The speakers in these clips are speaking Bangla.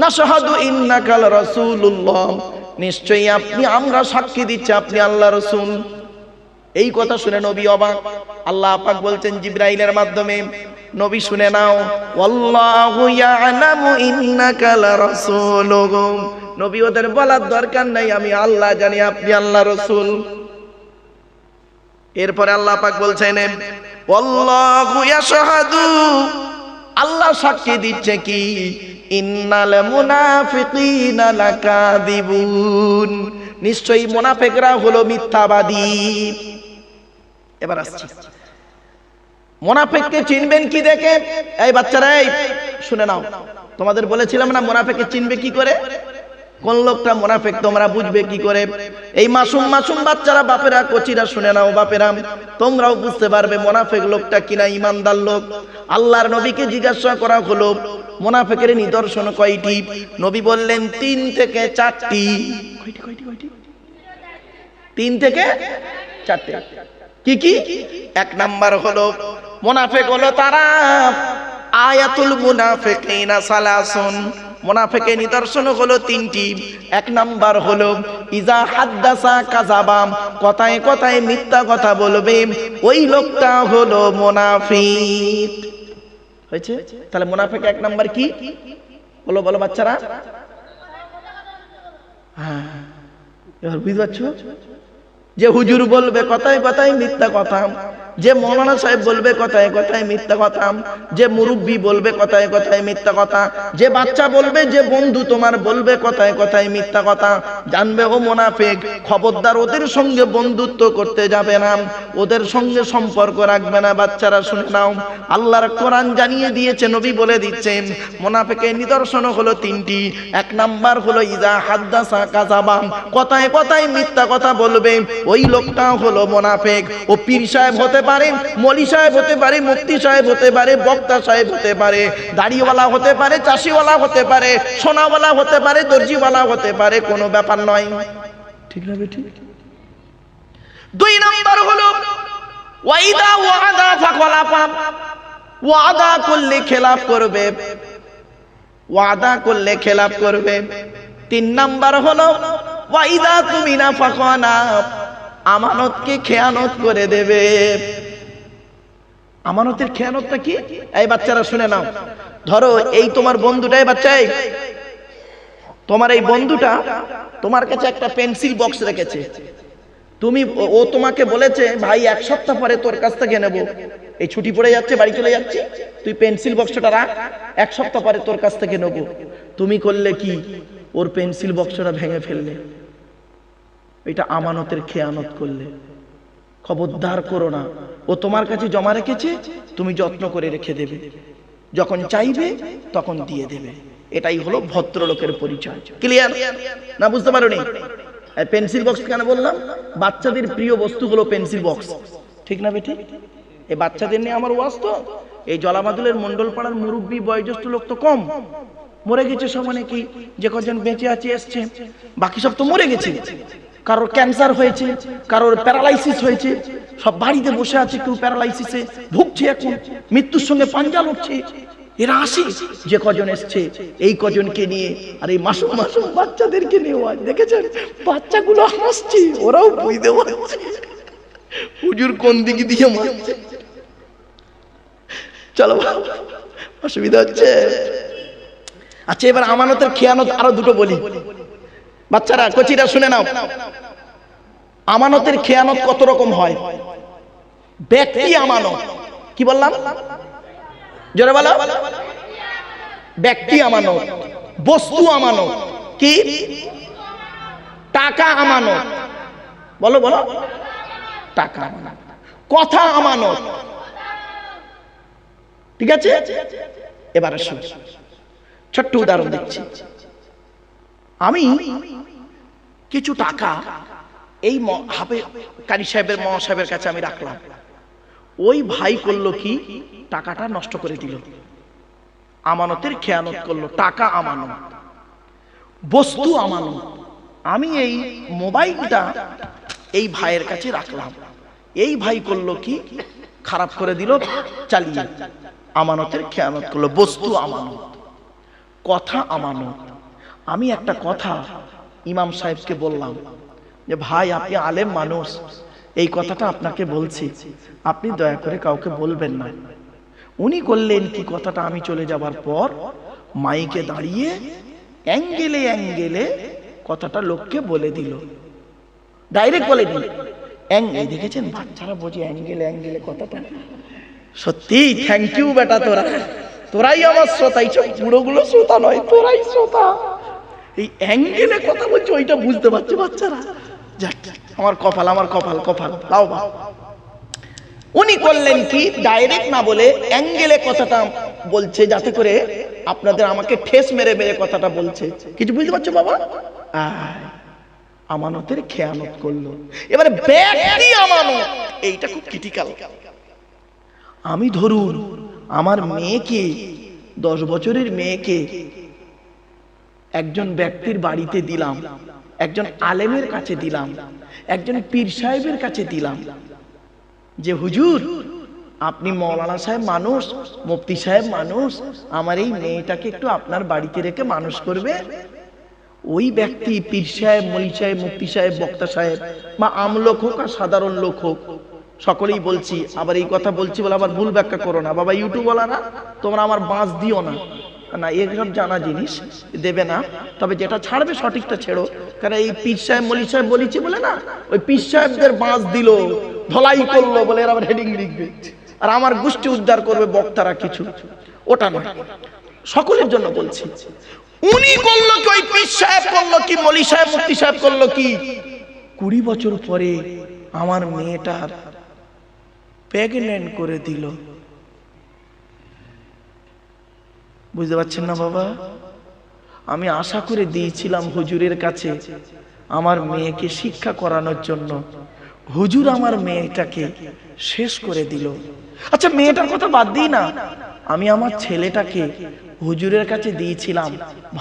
নাশহাদু ইন্নাকা রাসূলুল্লাহ, নিশ্চয়ই আপনি, আমরা সাক্ষী দিচ্ছি আপনি আল্লাহর রাসূল। এই কথা শুনে নবী অবাক। আল্লাহ পাক বলছেন জিবরাইলের মাধ্যমে, নবী শুনে নাও, ওয়াল্লাহু ইয়ালামু ইন্নাকা লারাসূলুহু। নবী ওদের বলার দরকার নাই, আমি আল্লাহ জানি আপনি আল্লাহর রাসূল। এরপরে আল্লাহ পাক বলছেন ওয়াল্লাহু ইয়াশহাদু, আল্লাহ সাক্ষী দিচ্ছে কি, ইন্নাল মুনাফিকিনা লাকাযিবুন, নিশ্চয়ই মুনাফিকরা হলো মিথ্যাবাদী। এবার আসছি, মুনাফিককে চিনবেন কি দেখে? এই বাচ্চারা এই শুনে নাও, তোমাদের বলেছিলাম না মুনাফিককে চিনবে কি করে, কোন লোকটা মুনাফিক তোমরা বুঝবে কি করে? এই মাসুম মাসুম বাচ্চারা, বাপেরা, কোচিরা শুনে নাও, বাপেরা তোমরাও বুঝতে পারবে মুনাফিক লোকটা কিনা ইমানদার লোক। আল্লাহর নবীকে জিজ্ঞাসা করা হলো মুনাফিকের নিদর্শন কয়টি? নবী বললেন 3 থেকে 4টি। কয়টি? 3 থেকে 4টে। কি কি? 1 নাম্বার হলো মুনাফিক হলো তারা, আয়াতুল মুনাফিকিনা সালাসুন, মুনাফিকের নিদর্শন হলো 3টি। 1 নাম্বার হলো ইজা হাদ্দাসা কাযাবা, কথায় কথায় মিথ্যা কথা বলবে, ওই লোকটা হলো মুনাফিক। হয়েছে? তাহলে মুনাফিক 1 নাম্বার কি? বলো বলো বাচ্চারা। হ্যাঁ, এবার বুঝতে পারছো? যে হুজুর বলবে কথায় কথায় মিথ্যা কথা, যে মৌলানা সাহেব বলবে কথায় কথায় মিথ্যা কথা, যে মুরব্বী বলবে কথায় কথায় মিথ্যা কথা, যে বাচ্চা বলবে, যে বন্ধু তোমার বলবে কথায় কথায় মিথ্যা কথা, জানবে ও মুনাফিক। খবরদার ওদের সঙ্গে বন্ধুত্ব করতে যাবে না, ওদের সঙ্গে সম্পর্ক রাখবে না। বাচ্চারা শুনে নাও, আল্লাহর কোরআন জানিয়ে দিয়েছে, নবী বলে দিচ্ছেন মুনাফিকের নিদর্শন হলো 3টি। 1 নাম্বার হলো ইজা হাদ্দাসা কাযাবা, কথায় কথায় মিথ্যা কথা বলবে, ওই লোকটা হলো মুনাফিক। ও পীর সাহেব হতে পারে, মলি সাহেব হতে পারে, মুফতি সাহেব হতে পারে, বক্তা সাহেব হতে পারে, দাড়িওয়ালা হতে পারে, চাষিওয়ালা হতে পারে, সোনাওয়ালা হতে পারে, দর্জিওয়ালা হতে পারে, কোনো ব্যাপার নয়। ঠিক না বেটি? 2 নাম্বার হলো ওয়াইদা ওয়াদা ফাখলাফা, ওয়াদা করলে খেলাফ করবে, ওয়াদা করলে খেলাফ করবে। 3 নাম্বার হলো ওয়াইদা তুমিনা ফাখানা, আমানতকে খেয়ানত করে দেবে। আমানতের খেয়ানতটা কি? এই বাচ্চারা শুনে নাও, ধরো এই তোমার বন্ধুটাই, বাচ্চাই তোমার এই বন্ধুটা তোমার কাছে একটা পেন্সিল বক্স রেখেছে, তুমি, ও তোমাকে বলেছে ভাই 1 সপ্তাহ পরে তোর কাছ থেকে নেব, এই ছুটি পড়ে যাচ্ছে, বাড়ি চলে যাচ্ছি, তুই পেন্সিল বক্সটা রাখ, 1 সপ্তাহ পরে তোর কাছ থেকে নেব। তুমি করলে কি? ওর পেন্সিল বক্সটা ভেঙে ফেললে, এটা আমানতের খেয়ানত করলে। খবরদার করো না। ও তোমার কাছে জমা রেখেছে, তুমি যত্ন করে রেখে দেবে, যখন চাইবে তখন দিয়ে দেবে। এটাই হলো ভদ্রলোকের পরিচয়। ক্লিয়ার না? বুঝতে পারোনি? পেন্সিল বক্স কেন বললাম? বাচ্চাদের প্রিয় বস্তু হলো পেন্সিল বক্স, ঠিক না বেটি? এই বাচ্চাদের নিয়ে আমার ওয়াজ তো, এই জলামাদুলের মন্ডল পাড়ার মুরব্বী বয়োজ্যেষ্ঠ লোক তো কম, মরে গেছে সব। অনেকেই যে কজন বেঁচে আছে এসছে, বাকি সব তো মরে গেছে। কারোর ক্যান্সার হয়েছে, কারোর প্যারালাইসিস হয়েছে, সব বাড়িতে বসে আছে, কেউ প্যারালাইসিসে ভুগছে, এখন মৃত্যুর সঙ্গে পাঞ্জা লড়ছে। এরা আসে, যে কজন এসছে এই কজনকে নিয়ে, আর এই মাসুম মাসুম বাচ্চাদেরকে নিয়ে ওয়াজ দেখেছেন, বাচ্চাগুলো হাসছে, ওরাও বুঝতে পারছে হুজুর কোন দিকে দিয়ে মারছে। চলো, অসুবিধা হচ্ছে। আচ্ছা, এবার আমানতের খেয়ানত আরো 2টো বলি। বাচ্চারা, কোচিরা শুনে নাও, আমানতের খেয়ানত কত রকম হয়। ব্যক্তি আমানত, কি বললাম? জোরে বলো। ব্যক্তি আমানত, বস্তু আমানত, কি? টাকা আমানত, বলো বলো। টাকা আমানত, কথা আমানত, ঠিক আছে? এবারে শুন, ছোট্ট উদাহরণ দিচ্ছি। আমি কিছু টাকা এই কারি সাহেবের, মহা সাহেবের কাছে আমি রাখলাম। ওই ভাই করলো কি? টাকাটা নষ্ট করে দিল, আমানতের খেয়ানত করলো। টাকা আমানত, বস্তু আমানত। আমি এই মোবাইলটা এই ভাইয়ের কাছে রাখলাম, এই ভাই করলো কি? খারাপ করে দিল, চালিয়ে। আমানতের খেয়ানত করলো। বস্তু আমানত, কথা আমানত, আমি একটা কথা ইমাম সাহেবকে বললাম যে ভাই আপনি আলেম মানুষ, এই কথাটা আপনাকে বলছি, আপনি দয়া করে কাউকে বলবেন না। উনি করলেন কি, কথাটা আমি চলে যাবার পর মাইকে দাঁড়িয়ে অ্যাঙ্গেলে অ্যাঙ্গেলে কথাটা লোককে বলে দিল, ডাইরেক্ট বলে দিল। দেখেছেন বাচ্চারা বোঝে অ্যাঙ্গেলে অ্যাঙ্গেলে কথাটা। সত্যি থ্যাংক ইউ বেটা, তোরাই আমার শ্রোতা, এইসব বুড়োগুলো শ্রোতা নয়, তোরাই শ্রোতা। এই অ্যাঙ্গেলে কথা বলছে ওইটা বুঝতে পারছে বাচ্চারা। যাক আমার কপাল, আমার কপাল, কপাল লাও বা। উনি করলেন কি, ডাইরেক্ট না বলে অ্যাঙ্গেলে কথাটা বলছে, যাতে করে আপনাদের আমাকে ঠেস মেরে মেরে কথাটা বলছে। কিছু বুঝতে পারছো বাবা? আমানতের খেয়ানত করলো। এবারে ব্যক্তি আমানত, এইটা খুব ক্রিটিক্যাল। আমি ধরুন আমার মেয়েকে, 10 বছরের মেয়েকে একজন ব্যক্তির বাড়িতে দিলাম, একজন আলেমের কাছে দিলাম, একজন পীর সাহেবের কাছে দিলাম, যে হুজুর আপনি মৌলানা সাহেব মানুষ, মুফতি সাহেব মানুষ, আমার এই মেয়েটাকে একটু আপনার বাড়িতে রেখে মানুষ করবে। ওই ব্যক্তি পীর সাহেব, মলি সাহেব, মুফতি সাহেব, বক্তা সাহেব বা আমলোক হোক আর সাধারণ লোক হোক, সকলেই বলছি, আবার এই কথা বলছি বলে আবার ভুল ব্যাখ্যা করো না বাবা ইউটিউবওয়ালারা, তোমরা আমার বাঁশ দিও না, না এসব জানা জিনিস দেবে না, তবে যেটা ছাড়বে সঠিকটা ছেড়ো। কারণ এই পীর সাহেব মলি সাহেব বলেছি বলে না, ওই পীর সাহেবদের বাঁশ দিল, ধলাই করলো বলে এরা আবার হেডিং লিখবে, আর আমার গোষ্ঠী উদ্ধার করবে বক্তারা কিছু, ওটা নয়, সকলের জন্য বলছি। উনি করলো কি, ওই পীর সাহেব করলো কি, মলি সাহেব মুফতি সাহেব করলো কি, 20 বছর পরে আমার মেয়েটার প্রেগন্যান্ট করে দিল। বুঝতে পারছেন না বাবা? আমি আশা করে দিয়েছিলাম হুজুরের কাছে আমার মেয়েকে শিক্ষা করানোর জন্য, হুজুর আমার মেয়েটাকে শেষ করে দিল। আচ্ছা মেয়েটার কথা বাদ দিই না, আমি আমার ছেলেটাকে হুজুরের কাছে দিয়েছিলাম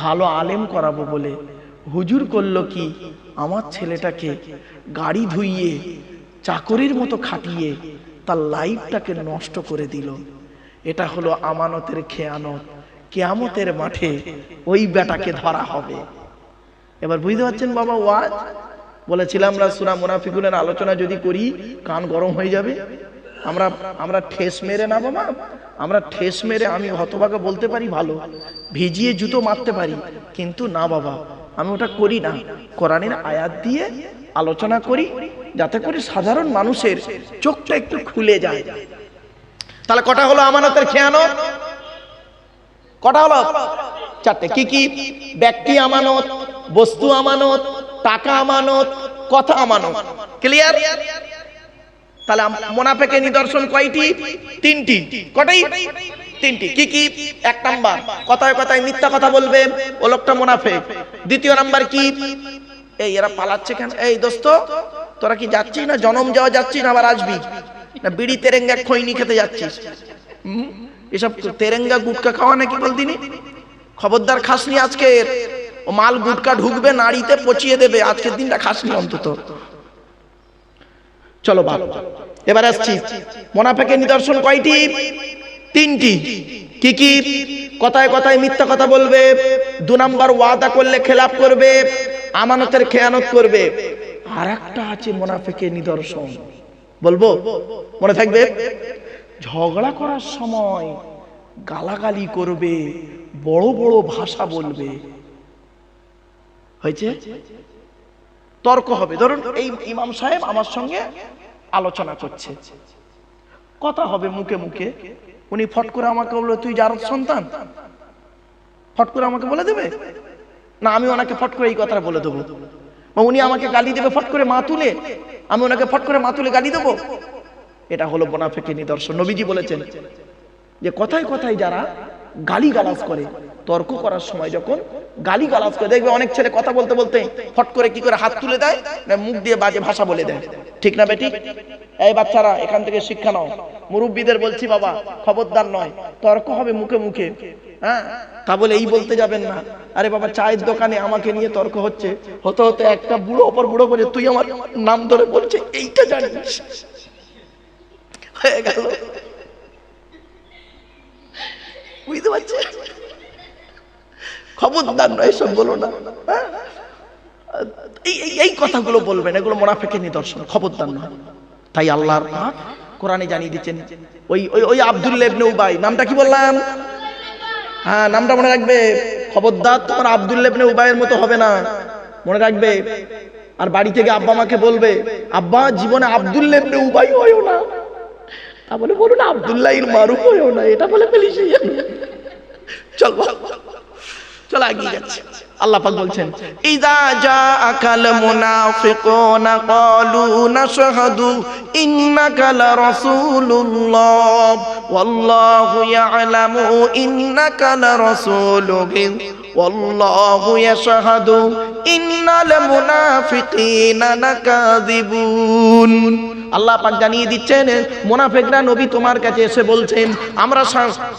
ভালো আলেম করাবো বলে, হুজুর করলো কি, আমার ছেলেটাকে গাড়ি ধুইয়ে চাকরির মতো খাটিয়ে তার লাইফটাকে নষ্ট করে দিল। এটা হলো আমানতের খেয়ানত। কিয়ামতের মাঠে ওই বেটাকে ধরা হবে। এবার বুঝতে পারছেন বাবা? ওয়াজ বলেছিলাম আমরা সূরা মুনাফিকুনের আলোচনা যদি করি কান গরম হয়ে যাবে। আমরা ঠেস মেরে না বাবা, আমরা ঠেস মেরে, আমি হতভাগা বলতে পারি ভালো, ভিজিয়ে জুতো মারতে পারি, কিন্তু না বাবা আমি ওটা করি না। কোরআনের আয়াত দিয়ে আলোচনা করি যাতে করে সাধারণ মানুষের চোখটা একটু খুলে যায়। তাহলে কটা হলো আমানতের খেয়ানত? কটা হলো? 4টে। কি কি? ব্যক্তি আমানত, বস্তু আমানত, টাকা আমানত, কথা আমানত। ক্লিয়ার? তাহলে মুনাফিকের নিদর্শন কয়টি? 3টি। কটাই? 3টি। কি কি? 1 নাম্বার কথায় কথায় মিথ্যা কথা বলবে, ও লোকটা মুনাফিক। 2য় নাম্বার কি? এই এরা পালাচ্ছে কেন? এই দোস্ত তোরা কি যাচ্ছিস না জনম যাওয়া যাচ্ছিস না আবার আসবি না বিড়ি তেরেঙ্গা খৈনি খেতে যাচ্ছিস? এসব তেরেঙ্গা গুটকা খাওয়া নাকি বলদিনি? খবরদার খাসনি আজকে, ও মাল গুটকা ঢুকবে নাড়িতে পচিয়ে দেবে, আজকের দিনটা খাসনি অন্তত। চলো বাপ, এবার আসছি মুনাফিকের নিদর্শন কয়টি? 3টি। কি কি? কথায় কথায় মিথ্যা কথা বলবে, 2 নাম্বার ওয়াদা করলে খেলাফ করবে, আমানতের খেয়ানত করবে। আর একটা আছে মুনাফিকের নিদর্শন, বলবো মনে থাকবে? ঝগড়া করার সময় গালাগালি করবে, বড় বড় ভাষা বলবে। হয়েছে? তর্ক হবে। ধরুন এই ইমাম সাহেব আমার সঙ্গে আলোচনা করছে, কথা হবে মুখে মুখে, উনি ফট করে আমাকে বললো তুই জারদ সন্তান, ফট করে আমাকে বলে দেবে না, আমি ওনাকে ফট করে এই কথাটা বলে দেবো। উনি আমাকে গালি দেবে ফট করে মা তুলে, আমি ওনাকে ফট করে মা তুলে গালি দেবো। এটা হলো মুনাফিকের নিদর্শন। নবীজি বলেছেন যে কথায় কথায় যারা গালি গালাজ করে, তর্ক করার সময় যখন গালি গালাজ করে, দেখবে অনেক ছেলে কথা বলতে বলতে ফট করে কি করে হাত তুলে দেয় না মুখ দিয়ে বাজে ভাষা বলে দেয়। ঠিক না বেটি? এই বাচ্চারা এখান থেকে শিক্ষা নাও, মুরব্বীদের বলছি বাবা খবরদার নয়, তর্ক হবে মুখে মুখে। হ্যাঁ, তা বলে এই বলতে যাবেন না আরে বাবা চায়ের দোকানে আমাকে নিয়ে তর্ক হচ্ছে, হতে হতে একটা বুড়ো অপর বুড়ো বলে তুই আমার নাম ধরে বলছে এইটা জানিস, হয়ে গেল। বুঝতে পারছে? খবরদার নয়, এসব বলো না। এই কথাগুলো বলবেন, এগুলো মুনাফিকের নিদর্শন, খবরদার নয়। তাই আল্লাহর পাক কোরআনে জানিয়ে দিচ্ছেন, ওই আব্দুল্লাহ ইবনে উবাই, নামটা কি বললাম? হ্যাঁ, নামটা মনে রাখবে। খবরদার তোমার আব্দুল্লাহ ইবনে উবাইয়ের মতো হবে না, মনে রাখবে। আর বাড়ি থেকে আব্বা মাকে বলবে, আব্বা জীবনে আব্দুল্লাহ ইবনে উবাই হয়ও না, তাহলে বলুন আব্দুল্লাহ ইবনে মারুফ হয়ও না, এটা বলে ফেলিস। চল চল এগিয়ে যাচ্ছে। আল্লাহ পাক বলছেন, ইযা জাআকাল মুনাফিকুনা ক্বালু নাশহাদু ইন্নাকা লারাসূলুল্লাহ ওয়াল্লাহু ইয়ালামু ইন্নাকা লারাসূলুহু ওয়াল্লাহু ইয়াশহাদু ইন্নাল মুনাফিকিনা লাকাযিবুন। আল্লাহ পাক জানিয়ে দিচ্ছেন, মুনাফিকরা নবী তোমার কাছে এসে বলছেন,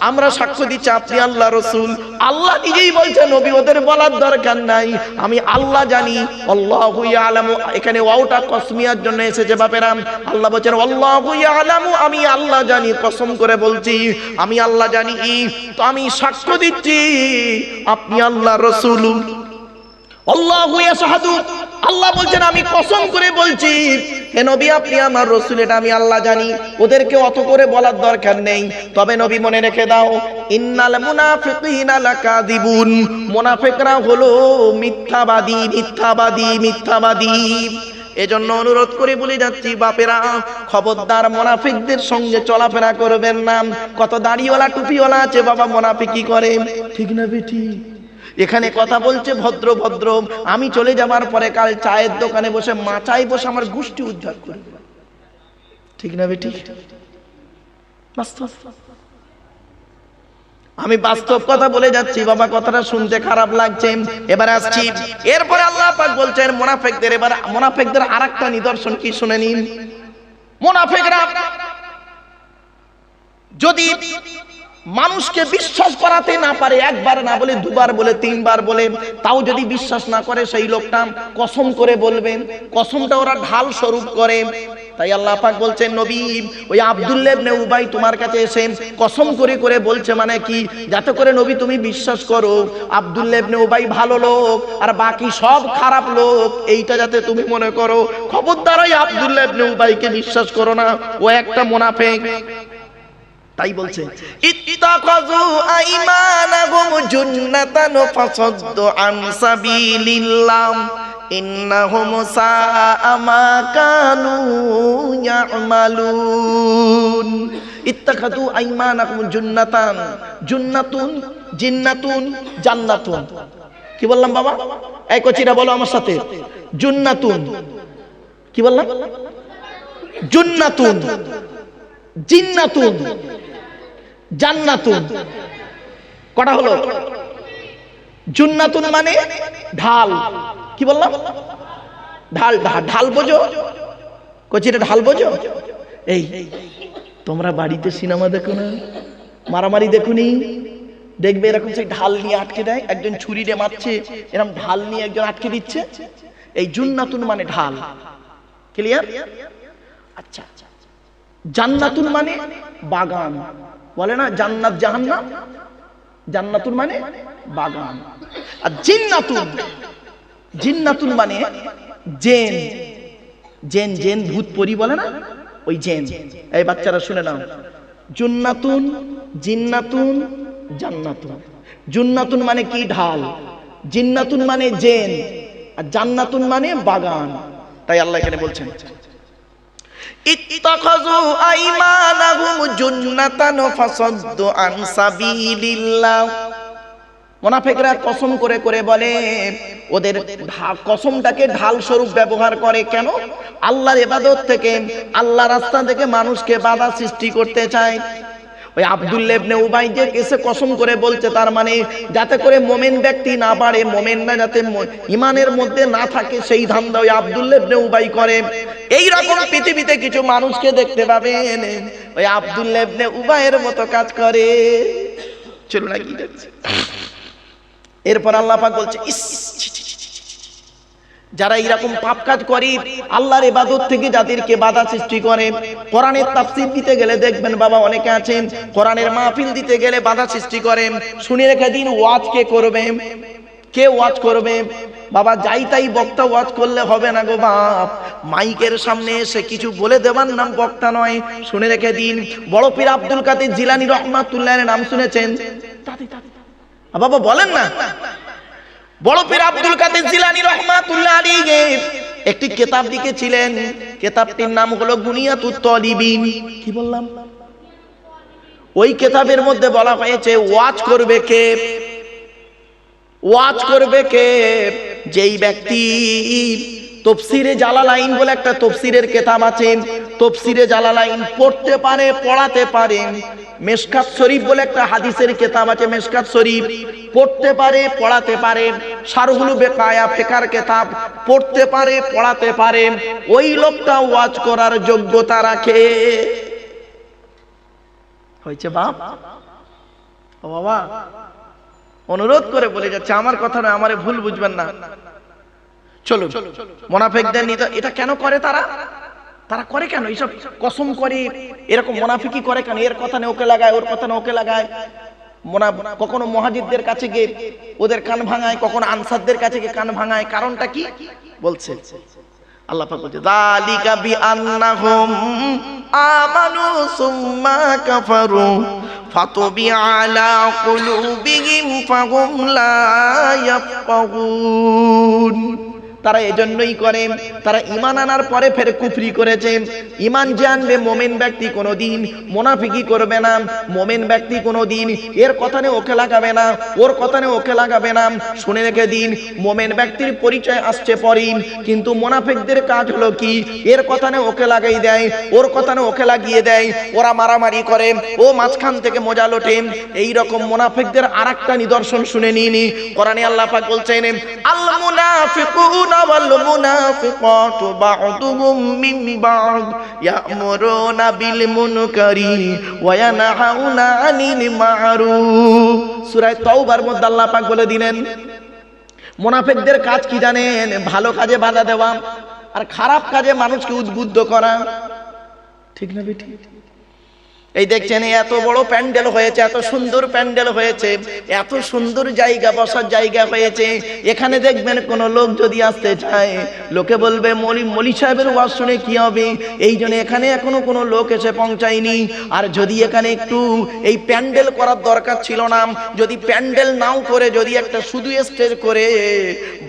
আমরা সাক্ষ্য দিচ্ছি আপনি আল্লাহ রাসূল। আল্লাহ নিজেই বলছেন, নবী ওদের বলার দরকার নাই, আমি আল্লাহ জানি। আল্লাহু ইয়ালামু, এখানে ওয়াওটা কসমিয়ার জন্য এসেছে বাপেরা। আল্লাহ বলেন আল্লাহু ইয়ালামু, আমি আল্লাহ জানি, কসম করে বলছি আমি আল্লাহ জানি, তো আমি সাক্ষ্য দিচ্ছি আপনি আল্লাহ রাসূল। আল্লাহু ইয়াশহাদু, আল্লাহ বলছেন আমি কসম করে বলছি হে নবী আপনি আমার রাসূল, এটা আমি আল্লাহ জানি। ওদেরকে অত করে বলার দরকার নেই। তবে নবী মনে রেখে দাও, ইন্নাল মুনাফিকিনা লাকাযিবুন, মুনাফিকরা হলো মিথ্যাবাদী, মিথ্যাবাদী, মিথ্যাবাদী। এজন্য অনুরোধ করে বলে যাচ্ছি বাপেরা, খবরদার মুনাফিকদের সঙ্গে চলাফেরা করবেন না। কত দাড়িওয়ালা টুপিওয়ালা আছে বাবা, মুনাফিকি করে, ঠিক না বেটি? এখানে কথা বলছে ভদ্র ভদ্র, আমি চলে যাবার পরে কাল চায়ের দোকানে বসে মাচায় বসে আমার গোষ্ঠী উদ্ধার করে, ঠিক না বেটি? বাস্তব, আমি বাস্তব কথা বলে যাচ্ছি বাবা, কথাটা শুনতে খারাপ লাগছে। এবার আসছি, এরপরে আল্লাহ পাক বলছেন মুনাফিকদের, এবার মুনাফিকদের আরেকটা নিদর্শন কি শুনে নিন। মুনাফিকরা যদি মানুষকে বিশ্বাস করাতে না পারে, একবার না বলে দুবার বলে তিনবার বলে, তাও যদি বিশ্বাস না করে সেই লোকটা কসম করে বলবেন, কসমটা ওরা ঢাল স্বরূপ করে। তাই আল্লাহ পাক বলছেন নবী, ওই আব্দুল্লাহ ইবনে উবাই তোমার কাছে এসে কসম করে করে বলছে, মানে কি, যাতে করে নবী তুমি বিশ্বাস করো আব্দুল্লাহ ইবনে উবাই ভালো লোক আর বাকি সব খারাপ লোক, এইটা যাতে তুমি মনে করো। খবরদার ওই আব্দুল্লাহ ইবনে উবাইকে বিশ্বাস করো না, ও একটা মুনাফিক। তাই বলছে, ইত্তাখাযু আইমানাহুম জুন্নাতান ফাসাদ্দু আন সাবিলিল্লাহ ইন্নাহুম সাআ মা কানু ইয়ামালুন। ইত্তাখাযু আইমানাহুম জুন্নাতান, জুন্নাতুন, জিন্নাতুন, জান্নাতুন। কি বললাম বাবা? এই কচিরা বলো আমার সাথে, জুন্নাতুন। কি বললাম? জুন্নাতুন, জিন্নাতুন, জান্নাতুন। কটা হলো? জুন্নাতুন মানে ঢাল। কি বললাম? ঢাল। ঢাল বোঝো? কচিটা ঢাল বোঝো? এই তোমরা বাড়িতে সিনেমা দেখো না, মারামারি দেখুনি? দেখবে এরকম সেই ঢাল নিয়ে আটকে দেয়, একজন ছুরি দিয়ে মারছে, এরকম ঢাল নিয়ে একজন আটকে দিচ্ছে। এই জুন্নাতুন মানে ঢাল। ক্লিয়ার? আচ্ছা, জান্নাতুন মানে বাগান। বলে না জান্নাত জাহান্নাম, জান্নাতুন মানে বাগান। আর জিন্নাতুন, জিন্নাতুন মানে জেন। জেন, জেন ভূত পরি বলে না, ওই জেন। এই বাচ্চারা শুনে নাও, জুন্নাতুন, জিন্নাতুন, জান্নাতুন। জুন্নাতুন মানে কি? ঢাল। জিন্নাতুন মানে জেন, আর জান্নাতুন মানে বাগান। তাই আল্লাহ এখানে বলছেন, ইত্তাখাযু আইমানাহুম জুন্নাতান ফাসাদ্দু আন সাবিলিল্লাহ। মুনাফিকরা কসম করে করে বলে, ওদের কসমটাকে ঢাল স্বরূপ ব্যবহার করে। কেন? আল্লাহর ইবাদত থেকে, আল্লাহর রাস্তা থেকে মানুষকে বাধা সৃষ্টি করতে চায়। ওই আব্দুল্লাহ ইবনে উবাই যে এসে কসম করে বলছে, তার মানে যাতে করে মোমেন ব্যক্তি না পারে, মোমেন না যাতে ইমানের মধ্যে না থাকে, সেই ধান্দা ওই আব্দুল্লাহ ইবনে উবাই করে। এই রকম পৃথিবীতে কিছু মানুষকে দেখতে পাবেন ওই আব্দুল্লাহ ইবনে উবাইয়ের মতো কাজ করে। চলুন এগিয়ে যাচ্ছি। এরপর আল্লাহ পাক বলছে, ইস যারা এরকম পাপ কাজ করে, আল্লাহর ইবাদত থেকে যাদেরকে বাধা সৃষ্টি করে, কোরআনের তাফসীর দিতে গেলে দেখবেন বাবা অনেকে আছেন কোরআনের মাহফিল দিতে গেলে বাধা সৃষ্টি করে। শুনে রেখে দিন, ওয়াজ কে করবে? কে ওয়াজ করবে? বাবা যাই তাই বক্তা ওয়াজ করলে হবে না গো বাপ। মাইকের সামনে এসে কিছু বলে দেওয়ার নাম বক্তা নয়। শুনে রেখে দিন, বড় পীর আব্দুল কাদের জিলানী রহমাতুল্লাহের নাম শুনেছেন? বাবা বলেন না। বড় পীর আব্দুল কাদের জিলানী রহমাতুল্লাহ আলাইহি একটি কিতাব লিখেছিলেন, কিতাবটির নাম হলো গুনিয়াতুত তালিবিন। কি বললাম? ওই কিতাবের মধ্যে বলা হয়েছে ওয়াজ করবে কে? ওয়াজ করবে কে? যেই ব্যক্তি তাফসীরে জালালাইন বলে একটা তাফসীরের কিতাব আছে, তাফসীরে জালালাইন পড়তে পারে, পড়াতে পারে। মিশকাত শরীফ বলে একটা হাদিসের কিতাব আছে, মিশকাত শরীফ পড়তে পারে, পড়াতে পারে। শারহুল বেকায়া ফিকার কিতাব পড়তে পারে, পড়াতে পারে। ওই লোকটা ওয়াজ করার যোগ্যতা রাখে। হয়েছে বাপ? ও বাবা, অনুরোধ করে বলে যাচ্ছে, আমার কথা নয়, আমারে ভুল বুঝবেন না। চলো, মুনাফিকদের নিতে এটা কেন করে তারা? তারা করে কেন এইসব? কসম করে এরকম মুনাফিকি করে কেন? এর কথা নিয়ে ওকে লাগায়, ওর কথা নিয়ে ওকে লাগায়। কখনো মুহাজিরদের কাছে গিয়ে ওদের কান ভাঙায়, কখনো আনসারদের কাছে গিয়ে কান ভাঙায়। কারণটা কি বলছে আল্লাহ পাক? বলছে যালিকা বিআন্নাহুম আমানু সুম্মা কাফারু ফাতুবিআ আলা কুলুবিহিম ফাহুম লা ইয়াফকাহুন। তারা এজন্যই করে, তারা ঈমান আনার পরে ফের কুফরি করেছে। ঈমান যে আনবে মুমিন ব্যক্তি কোনোদিন মুনাফিকি করবে না। মুমিন ব্যক্তি কোনোদিন এর কথা নিয়ে ওকে লাগাবে না, ওর কথা নিয়ে ওকে লাগাবে না। শুনে রেখে দিন, মুমিন ব্যক্তির পরিচয় আসছে পরেই, কিন্তু মুনাফিকদের কাজ হলো কি? এর কথা নিয়ে ওকে লাগাই দেয়, ওর কথা নিয়ে ওকে লাগিয়ে দেয়। ওরা মারামারি করে, ও মাঝখান থেকে মজা লোটে। এই রকম মুনাফিকদের আরেকটা নিদর্শন শুনে নিনি। কোরআনে আল্লাহ পাক বলছেন, আল মুনাফিকুন والمنافقات بعضهم من بعض يأمرون بالمنكر وينهون عن المعروف। সূরা তাওবার মধ্যে আল্লাহ পাক বলে দিলেন, মুনাফিকদের কাজ কি জানেন? ভালো কাজে বাধা দেওয়া আর খারাপ কাজে মানুষকে উদ্বুদ্ধ করা। ঠিক না বেটি? এই দেখছেন এত বড় প্যান্ডেল হয়েছে, এত সুন্দর প্যান্ডেল হয়েছে, এত সুন্দর জায়গা, বসার জায়গা হয়েছে। এখানে দেখবেন কোন লোক যদি আসতে চায়, লোকে বলবে মৌলী সাহেবের ওয়াজ শুনে কি হবে? এই জন্য এখানে এখনো কোনো লোক এসে পৌঁছায়নি। আর যদি এখানে একটু এই প্যান্ডেল করার দরকার ছিল না, যদি প্যান্ডেল নাও করে যদি একটা শুধু স্টেজ করে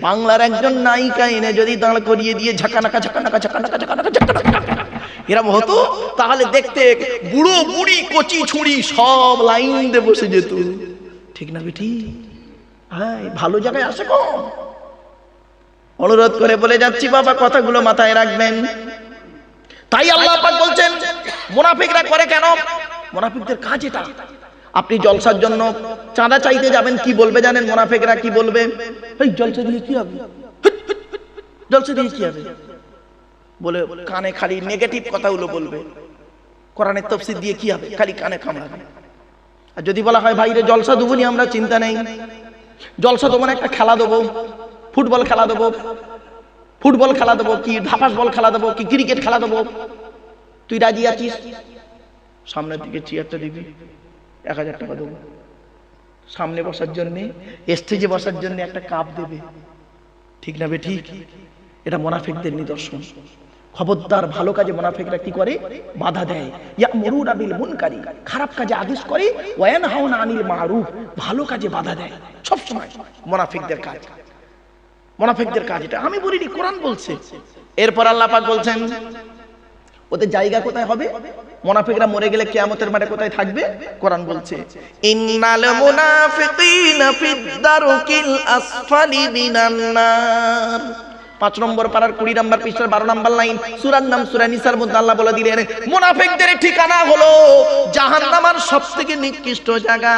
বাংলার একজন নায়িকা এনে যদি দাঁড় করিয়ে দিয়ে ঝাঁকানাকা ঝাঁকানাকা ঝাঁকানাকা ঝাঁকানাকা ঝাঁকানাকা এরম হতো, তাহলে দেখতে বুড়ো বুড়ি কচি ছুড়ি সব লাইন দিয়ে বসে যেত। ঠিক না বেটি? হ্যাঁ, ভালো জায়গায় আসে কম। অনুরোধ করে বলে যাচ্ছি বাবা, কথাগুলো মাথায় রাখবেন। তাই আল্লাহ পাক বলছেন মুনাফিকরা করে কেন? মুনাফিকদের কাজ এটা। আপনি জলসার জন্য চাঁদা চাইতে যাবেন, কি বলবে জানেন? মুনাফিকরা কি বলবে? এই জলসা দিয়ে কি হবে? জলসা দিয়ে কি হবে বলে কানে খালি নেগেটিভ কথাগুলো বলবে। কোরআনের তাফসীর দিয়ে কি হবে? খালি কানে কামড়াবে। আর যদি বলা হয় ভাই রে জলসা দেবো নি, আমরা চিন্তা নেই, জলসা দেবো না, একটা খেলা দেবো, ফুটবল খেলা দেবো, ফুটবল খেলা দেবো কি ধাপাস বল খেলা দেবো কি ক্রিকেট খেলা দেবো, তুই রাজি আছিস? সামনের দিকে চেয়ারটা দিবি, 1000 টাকা দেবো। সামনে বসার জন্য, স্টেজে বসার জন্য একটা কাপ দেবে। ঠিক না বে ঠিক? এটা মুনাফিকদের নিদর্শন। খবরদার, ভালো কাজে মুনাফিকরা কি করে? বাধা দেয়। ইয়ামুরুনা বিল মুনকারি, খারাপ কাজে আদেশ করে। ওয়া ইয়ানহাউনা আনিল মারুফ, ভালো কাজে বাধা দেয়। সব সময় মুনাফিকদের কাজ, মুনাফিকদের কাজ এটা। আমি বলিনি, কোরআন বলছে। এরপর আল্লাহ পাক বলছেন ওদের জায়গা কোথায় হবে? মুনাফিকরা মরে গেলে কিয়ামতের মাঠে কোথায় থাকবে? কোরআন বলছে ইন্নাল মুনাফিকিনা ফিদ দারকিল আসফালি মিনান নার। 5 নম্বর পারার 20 নম্বর পৃষ্ঠার 12 নম্বর লাইন, সূরার নাম সূরা নিসার মধ্যে আল্লাহ বলে দিলেন মুনাফিকদের ঠিকানা হলো জাহান্নামের সবথেকে নিকৃষ্ট জায়গা।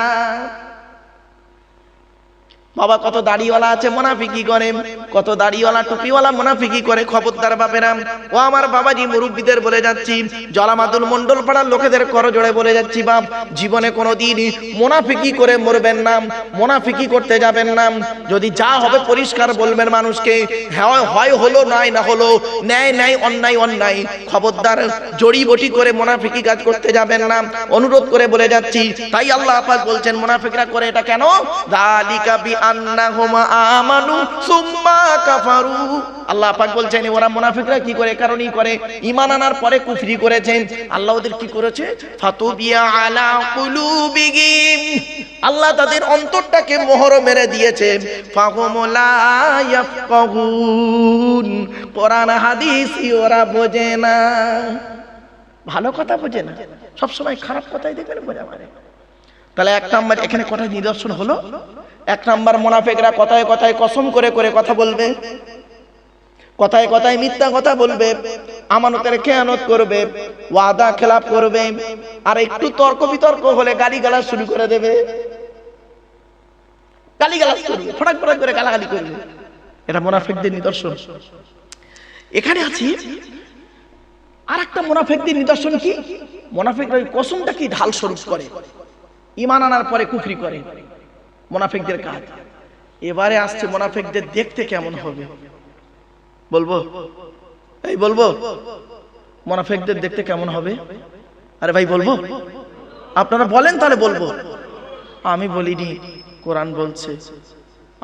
বাবা কত দাড়িওয়ালা আছে মুনাফিকি করে, কত দাড়িওয়ালা টুপিওয়ালা মুনাফিকি করে। খবরদার বাপেরা ও আমার বাবাজি, মুরব্বীদের বলে যাচ্ছি, জলামাদুল মন্ডল পাড়ার লোকেদের করজোড়ে বলে যাচ্ছি, বাপ জীবনে কোনোদিন মুনাফিকি করে মরবেন না, মুনাফিকি করতে যাবেন না। যদি যা হবে পরিষ্কার বলবেন মানুষকে, হয় হলো নয় না হলো, ন্যায় ন্যায় অন্যায় অন্যায়। খবরদার জড়িবটি করে মুনাফিকি কাজ করতে যাবেন না, অনুরোধ করে বলে যাচ্ছি। তাই আল্লাহ পাক বলছেন মুনাফিকরা করে এটা কেন? যালিকা বিআন্নাহুম আমানু সুম্মা কাফারু। আল্লাহ পাক বলছেন ওরা মুনাফিকরা কি করে? কারণই করে ঈমান আনার পরে কুফরি করেছেন। আল্লাহ ওদের কি করেছে? ফাতুবিয়া আলা কুলুবিহিম, আল্লাহ তাদের অন্তরটাকে মোহর মেরে দিয়েছে। ফাহুম লা ইয়াফকাহুন, কোরআন হাদিস ওরা বোঝে না, ভালো কথা বোঝে না, সব সময় খারাপ কথাই দেখবেন বোঝা পারে। তাহলে এক নাম্বার এখানে কটা নিদর্শন হলো। এক নাম্বার মুনাফিকরা কথায় কথায় কসম করে করে কথা বলবে, কথায় কথায় মিথ্যা কথা বলবে, আমানতের খেয়ানত করবে, ওয়াদা খেলাপ করবে, আর একটু তর্ক বিতর্ক হলে গালিগালাজ শুরু করে দেবে, গালিগালাজ করবে, ফটাক ফটাক করে গালাগালি করবে। এটা মুনাফিকদের নিদর্শন। এখানে আছি আর একটা মুনাফিকদের নিদর্শন কি? মুনাফিকরা ওই কসমটা কি ঢাল স্বরূপ করে, ঈমান আনার পরে কুফরি করে, মুনাফিকদের কাজ। এবারে আসছে মুনাফিকদের দেখতে কেমন হবে, বলবো? এই বলবো মুনাফিকদের দেখতে কেমন হবে? আরে ভাই বলবো? আপনারা বলেন তাহলে বলবো। আমি বলিনি, কোরআন বলছে,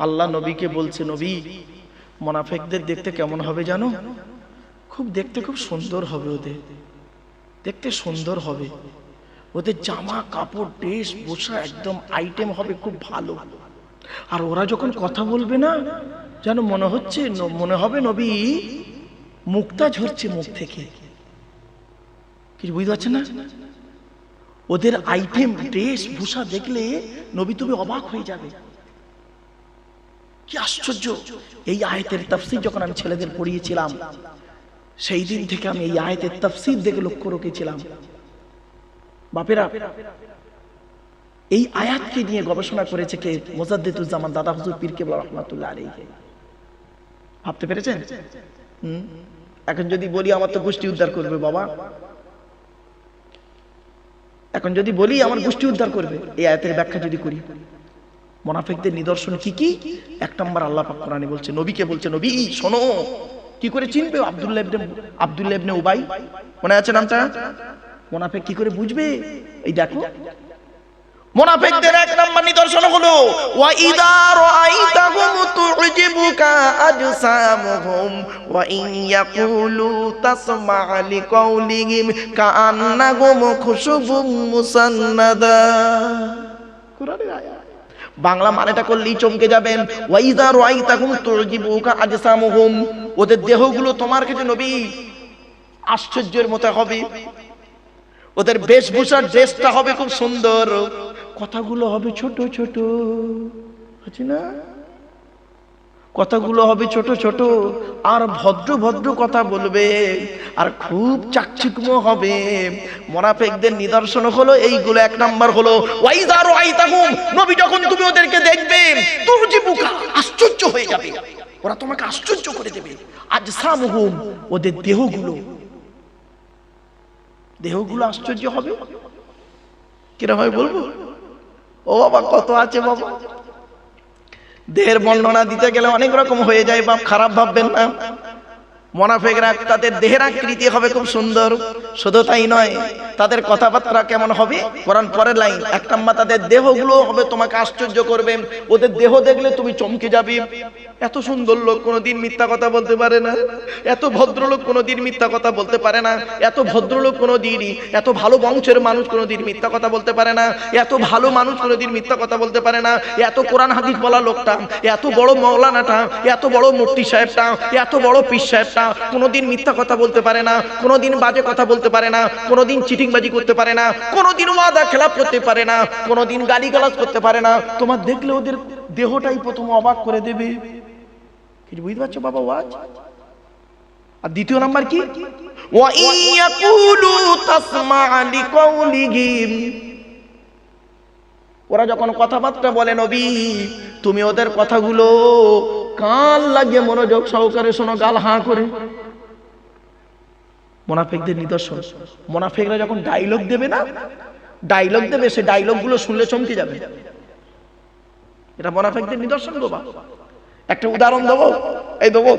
আল্লাহ নবীকে বলছে, নবী মুনাফিকদের দেখতে কেমন হবে জানো? খুব দেখতে খুব সুন্দর হবে, ওদের দেখতে সুন্দর হবে, ওদের জামা কাপড় ড্রেস পোশাক একদম আইটেম হবে খুব ভালো। আর ওরা যখন কথা বলবে না, যেন মনে হবে নবী মুক্তা ঝরছে মুখ থেকে। কিছু বুঝতে পারছেন না? ওদের আইটেম ড্রেস ভূষা দেখলে নবী তুমি অবাক হয়ে যাবে, কি আশ্চর্য। এই আয়াতের তাফসীর যখন আমি ছেলেদের পড়িয়েছিলাম, সেই দিন থেকে আমি এই আয়াতের তাফসীর দেখে লক্ষ্য রেখেছিলাম। বাপেরা এই আয়াতকে নিয়ে গবেষণা করেছে কে? মুজাদ্দিদুজ্জামান দাদা হুজুর পীর কেবলা রাহমাতুল্লাহ আলাইহি। ভাবতে পেরেছেন? এখন যদি বলি আমার তো গোষ্ঠী উদ্ধার করবে বাবা, এখন যদি বলি আমার গোষ্ঠী উদ্ধার করবে। এই আয়াতের ব্যাখ্যা যদি করি, মুনাফিকদের নিদর্শন কি কি? এক নম্বর আল্লাহ পাক কোরআনে বলছে, নবীকে বলছে, নবী শোনো। কি করে চিনবে? আব্দুল্লাহ ইবনে উবাই, মনে আছে নামটা? মুনাফিক কি করে বুঝবে? এই দেখো মুনাফিকদের এক নাম্বার নিদর্শন হলো ওয়া ইযা রাআইতাহুম তু'জিবুকা আজসামুহুম ওয়া ইন ইয়াকুলু তাসমা' লিকাউলিহিম কাআন্নাহুম খুশুবুম মুসান্নাদা। কুরআনের আয়াত, বাংলা মানেটা করলেই চমকে যাবেন। ওয়া ইযা রাআইতাহুম তু'জিবুকা আজসামুহুম, ওদের দেহগুলো তোমার কাছে নবী আশ্চর্যের মতো হবে, ওদের বেশভূষার ড্রেসটা হবে খুব সুন্দর, কথাগুলো হবে ছোট ছোট, আছে না? কথাগুলো হবে ছোট ছোট, আর ভদ্র ভদ্র কথা বলবে, আর খুব চাকচিক্য হবে। মুনাফিকদের নিদর্শন হলো এইগুলো। এক নাম্বার হলো ওয়াইযা রাআইতাহুম, নবী যখন তুমি ওদেরকে দেখবে, তুরজিবুকা, আশ্চর্য হয়ে যাবে, ওরা তোমাকে আশ্চর্য করে দেবে। আজসামুহুম, ওদের দেহগুলো আশ্চর্য হবে। কিরকম হয় বলবো? ও বাবা কত আছে বাবা, দেহের বর্ণনা দিতে গেলে অনেক রকম হয়ে যায় বাপ, খারাপ ভাববেন না। মুনাফিকরা তাদের দেহের আকৃতি হবে খুব সুন্দর, শুধু তাই নয়, তাদের কথাবার্তা কেমন হবে? কোরআন পরের লাইন, এক নাম্বার তাদের দেহগুলো হবে তোমাকে আশ্চর্য করবে। ওদের দেহ দেখলে তুমি চমকে যাবে। এত সুন্দর লোক কোনোদিন মিথ্যা কথা বলতে পারে না, এত ভদ্রলোক কোনোদিন মিথ্যা কথা বলতে পারে না, এত ভদ্রলোক কোনোদিনই, এত ভালো বংশের মানুষ কোনোদিন মিথ্যা কথা বলতে পারে না, এত ভালো মানুষ কোনোদিন মিথ্যা কথা বলতে পারে না, এত কোরআন হাদিস বলা লোকটা, এত বড় মাওলানাটা, এত বড় মুফতি সাহেবটা, এত বড় পীর সাহেবটা কোনোদিন মিথ্যা কথা বলতে পারে না, কোনোদিন বাজে কথা বলতে পারে না, কোনোদিন চিটিংবাজি করতে পারে না, কোনোদিন ওয়াদা খেলাপ করতে পারে না, কোনোদিন গালিগালাজ করতে পারে না। তোমার দেখলে ওদের দেহটাই প্রথম অবাক করে দেবে। কিছু বুঝতে পারছো বাবা ওয়াজ? আর দ্বিতীয় নাম্বার কি? ওয়া ইয়াকুলু তাসমা' লিকাউলিহিম, ওরা যখন কথাবার্তা বলে নবী তুমি ওদের কথাগুলো কান লাগিয়ে মনোযোগ সহকারে শোনো, গাল হাঁ করে। মুনাফিকদের নিদর্শন, মুনাফিকরা যখন ডায়লগ দেবে না, ডায়লগ দেবে, সে ডায়লগ গুলো শুনলে চমকে যাবে। এটা মুনাফিকদের নিদর্শন গো বাবা। একটা উদাহরণ দেবো, এই দেবো।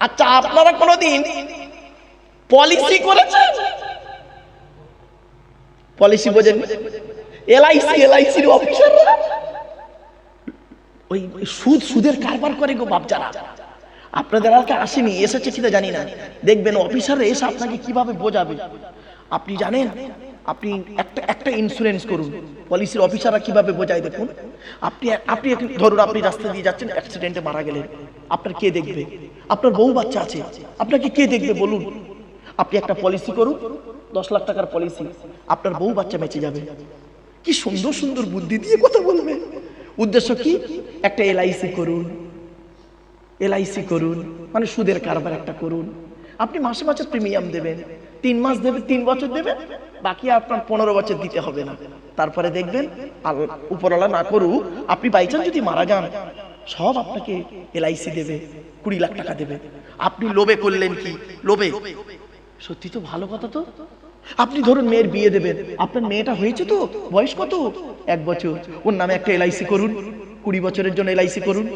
আচ্ছা, আপনারা কোনদিন পলিসি করেছেন? পলিসি বোঝেন? এলআইসির অফিসাররা ওই সুদের কারবার করে গো বাপ। যারা আপনাদের আর আসেনি, এসেছে কিনা জানি না, দেখবেন অফিসাররা এসে আপনাকে কিভাবে বোঝাবে। আপনি জানেন, আপনি একটা ইন্স্যুরেন্স করুন, পলিসির অফিসাররা কিভাবে বোঝায় দেখুন। আপনি ধরুন আপনি রাস্তা দিয়ে যাচ্ছেন, অ্যাক্সিডেন্টে মারা গেলেন, আপনার কে দেখবে? আপনার বউ বাচ্চা আছে, আপনাকে কে দেখবে বলুন? আপনি একটা পলিসি করুন, 10 লাখ টাকার পলিসি, আপনার বউ বাচ্চা বেঁচে যাবে। কি সুন্দর সুন্দর বুদ্ধি দিয়ে কথা বলবে। উদ্দেশ্য কি? একটা এলআইসি করুন, এলআইসি করুন, মানে সুদের কারবার একটা করুন। আপনি মাসে মাসে প্রিমিয়াম দেবেন, 3 মাস দেবেন, 3 বছর দেবেন, বাকি আপনার 15 বছর দিতে হবে না। তারপরে দেখবেন উপরওয়ালা না করুক, আপনি বাই চান্স যদি মারা যান, সব আপনাকে এলআইসি দেবে, 20 লাখ টাকা দেবে। আপনি লোভে করলেন কি? লোভে। সত্যি তো ভালো কথা তো। আপনি ধরুন মেয়ের বিয়ে দেবেন, আপনার মেয়েটা হয়েছে তো, বয়স কত? 1 বছর, ওর নামে একটা এলআইসি করুন, 20 বছরের জন্য এলআইসি করুন।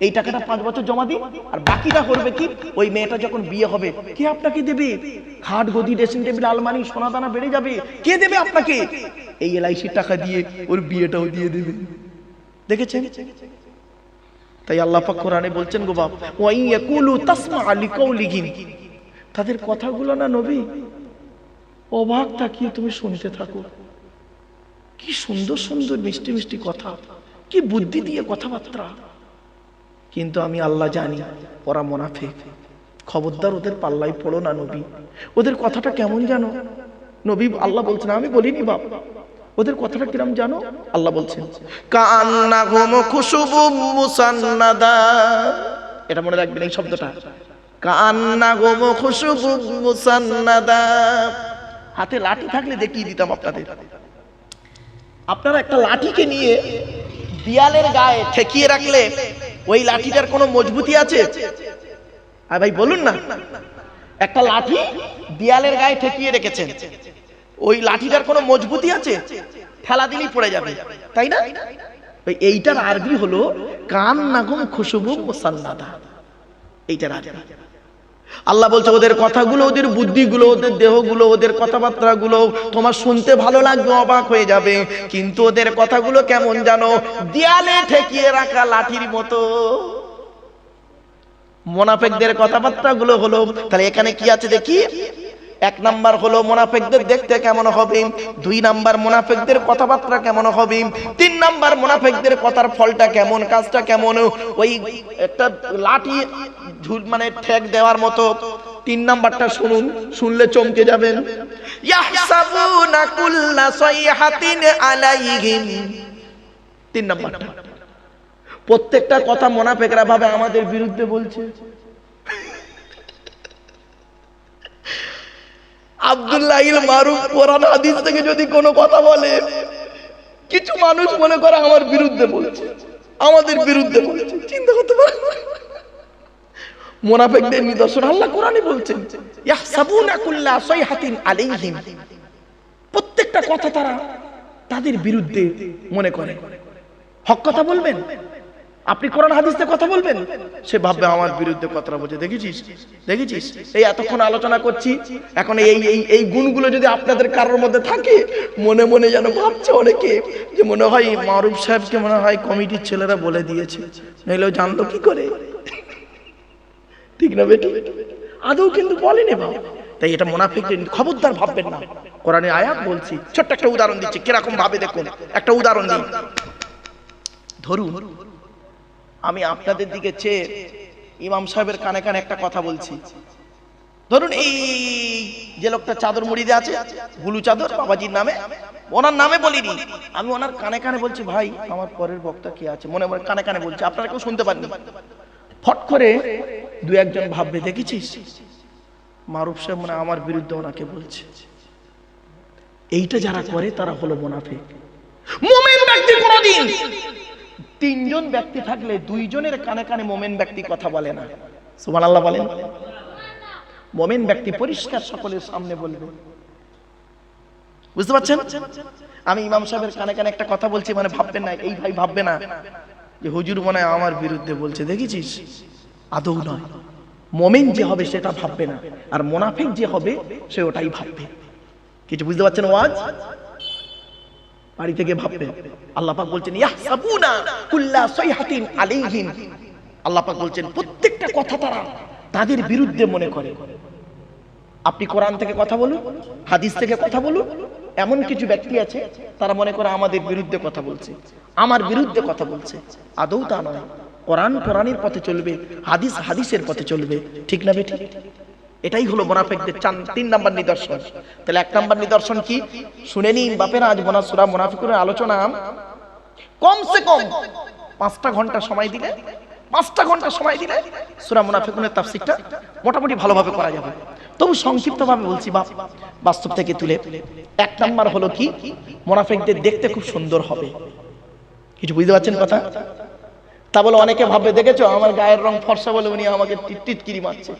এই টাকাটা 5 বছর জমা দিন, আর বাকিটা করবে কি? ওই মেয়েটা যখন বিয়ে হবে, কে আপনাকে দেবে? খাট, গদি, ড্রেসিং টেবিল, আলমারি, সোনা দানা বেড়ে যাবে, কে দেবে আপনাকে? এই এলআইসির টাকা দিয়ে ওর বিয়েটাও দিয়ে দেবে। দেখেছেন? তাই আল্লাহ পাক কোরআনে বলছেন গো বাপ, ওয়া ইয়াকুলু তাসমা লিকাউলিহিম, তাদের কথাগুলো না নবী অবাক তাকিয়ে তুমি শুনতে থাকো। কি সুন্দর সুন্দর মিষ্টি মিষ্টি কথা, কি বুদ্ধি দিয়ে কথাবার্তা। কিন্তু আমি আল্লাহ জানি ওরা মুনাফিক। খবরদার ওদের পাল্লায় পড়ো না নবী। ওদের কথাটা কেমন জানো নবী? আল্লাহ বলছেন, আমি বলিনি বাপ, ওদের কথাটা কিরম জানো? আল্লাহ বলছেন, কান্নাহুম খুশুবুম মুসান্নাদা। এটা মনে রাখবেন এই শব্দটা, কান্নাহুম খুশুবুম মুসান্নাদা। হাতে লাঠি থাকলে দেখিয়ে দিতাম আপনাদের। আপনারা একটা লাঠিকে নিয়ে দেয়ালের গায়ে ঠেকিয়ে রাখলে ওই লাঠিটার কোনো মজবুতি আছে? আর ভাই বলুন না, একটা লাঠি দেয়ালের গায়ে ঠেকিয়ে রেখেছেন, ওই লাঠিটার কোনো মজবুতি আছে? ঠেলা দিলেই পড়ে যাবে, তাই না? এইটার আরবি হলো কান্নাহুম খুশুবুম মুসান্নাদা। এইটার আরবি। আল্লাহ বলছে ওদের কথাগুলো, ওদের বুদ্ধিগুলো, ওদের দেহগুলো, ওদের কথাবার্তাগুলো তোমার শুনতে ভালো লাগবে, অবাক হয়ে যাবে, কিন্তু ওদের কথাগুলো কেমন জানো? দেয়ালে ঠেকিয়ে রাখা লাঠির মতো। মুনাফিকদের কথাবার্তাগুলো হলো, তাহলে এখানে কি আছে দেখি। 1 নাম্বার হলো মুনাফিকদের দেখতে কেমন হবে, 2 নাম্বার মুনাফিকদের কথাবার্তা কেমন হবে, 3 নাম্বার মুনাফিকদের কথার ফলটা কেমন, কাজটা কেমন। ওই একটা লাঠি মানে ঠেক দেওয়ার মতো। 3 নাম্বারটা শুনুন, শুনলে চমকে যাবেন। ইয়াহসাবুনা কুল্লা সাইহাতিন আলাইহিম। 3 নাম্বারটা, প্রত্যেকটা কথা মুনাফিকরা ভাবে আমাদের বিরুদ্ধে বলছে। আব্দুল্লাহ ইল মারুফ কোরআন হাদিস থেকে যদি কোনো কথা বলে, কিছু মানুষ মনে করে আমার বিরুদ্ধে বলছে, আমাদের বিরুদ্ধে বলছে। চিন্তা করতে পারেন মুনাফিকদের নিদর্শন আল্লাহ কোরআনে বলছেন, ইয়াহসাবুনা কুল্লা সাইহাতিন আলাইহিম। প্রত্যেকটা কথা তারা তাদের বিরুদ্ধে মনে করে। হক কথা বলবেন, আপনি কোরআন হাদিসে কথা বলবেন, সে ভাববে আমার বিরুদ্ধে কথা বলছে। দেখেছিস দেখেছিস, এই এতক্ষণ আলোচনা করছি, এখন এই গুণগুলো যদি আপনাদের কারোর মধ্যে থাকে, মনে মনে যেন ভাবছে অনেকে যে মনে হয় মারুফ সাহেবকে মনে হয় কমিটির ছেলেরা বলে দিয়েছে, নইলেও জানলো কি করে। ঠিক না বেটি? আদৌ কিন্তু বলেনি বাবা। তাই এটা মুনাফিকদের খবরদার ভাববেন না। কোরআনে আয়াত বলছি, ছোট্ট একটা উদাহরণ দিচ্ছি, কিরকম ভাবে দেখুন। একটা উদাহরণ দিই, ধরুন আমি আপনাদের দিকে চেয়ে ইমাম সাহেবের কানে কানে একটা কথা বলছি। ধরুন এই যে লোকটা চাদর মুড়ি দিয়ে আছে, গুলু চাদর, বাবাজির নামে, ওনার নামে বলিনি, আমি ওনার কানে কানে বলছি, ভাই আমার পরের বক্তা কে আছে, মনে মনে কানে কানে বলছি, আপনারা কেউ শুনতে পাননি। ফট করে 2-1 জন ভাববে, দেখেছিস মারুফ সাহেব মনে আমার বিরুদ্ধে ওনাকে বলছে। এইটা যারা করে তারা হলো মুনাফিক। মুমিনরা ব্যক্তি কোনদিন তিনজন ব্যক্তি থাকলে দুইজনের কানে কানে মুমিন ব্যক্তি কথা বলে না। সুবহানাল্লাহ বলেন। মুমিন ব্যক্তি পরিষ্কার সকলের সামনে বলবে। বুঝতে পারছেন? আমি ইমাম সাহেবের কানে কানে একটা কথা বলছি, মানে ভাববেন না, এই ভাই ভাববে না যে হুজুর মনে হয় আমার বিরুদ্ধে বলছে, দেখেছিস? আদৌ নয়। মুমিন যে হবে সেটা ভাববে না, আর মুনাফিক যে হবে সে ওটাই ভাববে। কিছু বুঝতে পারছেন? ওয়াজ বাড়ি থেকে ভাববে। আল্লাহ পাক বলছেন ইয়াহসাবুনা কুল্লা সাইহাতিন আলাইহিম। আল্লাহ পাক বলছেন প্রত্যেকটা কথা তারা তাদের বিরুদ্ধে মনে করে। আপনি কোরআন থেকে কথা বলুন, হাদিস থেকে কথা বলুন, এমন কিছু ব্যক্তি আছে তারা মনে করে আমাদের বিরুদ্ধে কথা বলছে, আমার বিরুদ্ধে কথা বলছে। আদৌ তা নয়। কোরআন কোরআনের পথে চলবে, হাদিস হাদিসের পথে চলবে। ঠিক না বেঠিক? এটাই হলো মুনাফিকদের 3 নাম্বার নিদর্শন। তাহলে 1 নাম্বার নিদর্শন কি শুনে নিন বাপেরা। আজ সূরা মুনাফিকুনের আলোচনা কমসে কম 5টা ঘন্টা সময় দিলে, 5টা ঘন্টা সময় দিলে সূরা মুনাফিকুনের তাফসীরটা মোটামুটি ভালোভাবে করা যাবে। তবু সংক্ষিপ্তভাবে বলছি বাস্তব থেকে তুলে। 1 নাম্বার হলো কি, মুনাফিকদের দেখতে খুব সুন্দর হবে। কিছু বুঝতে পারছেন কথা? তা বলে অনেকে ভাববে, দেখেছো আমার গায়ের রং ফর্সা বলে উনি আমাকে টিটকিরি মারছে।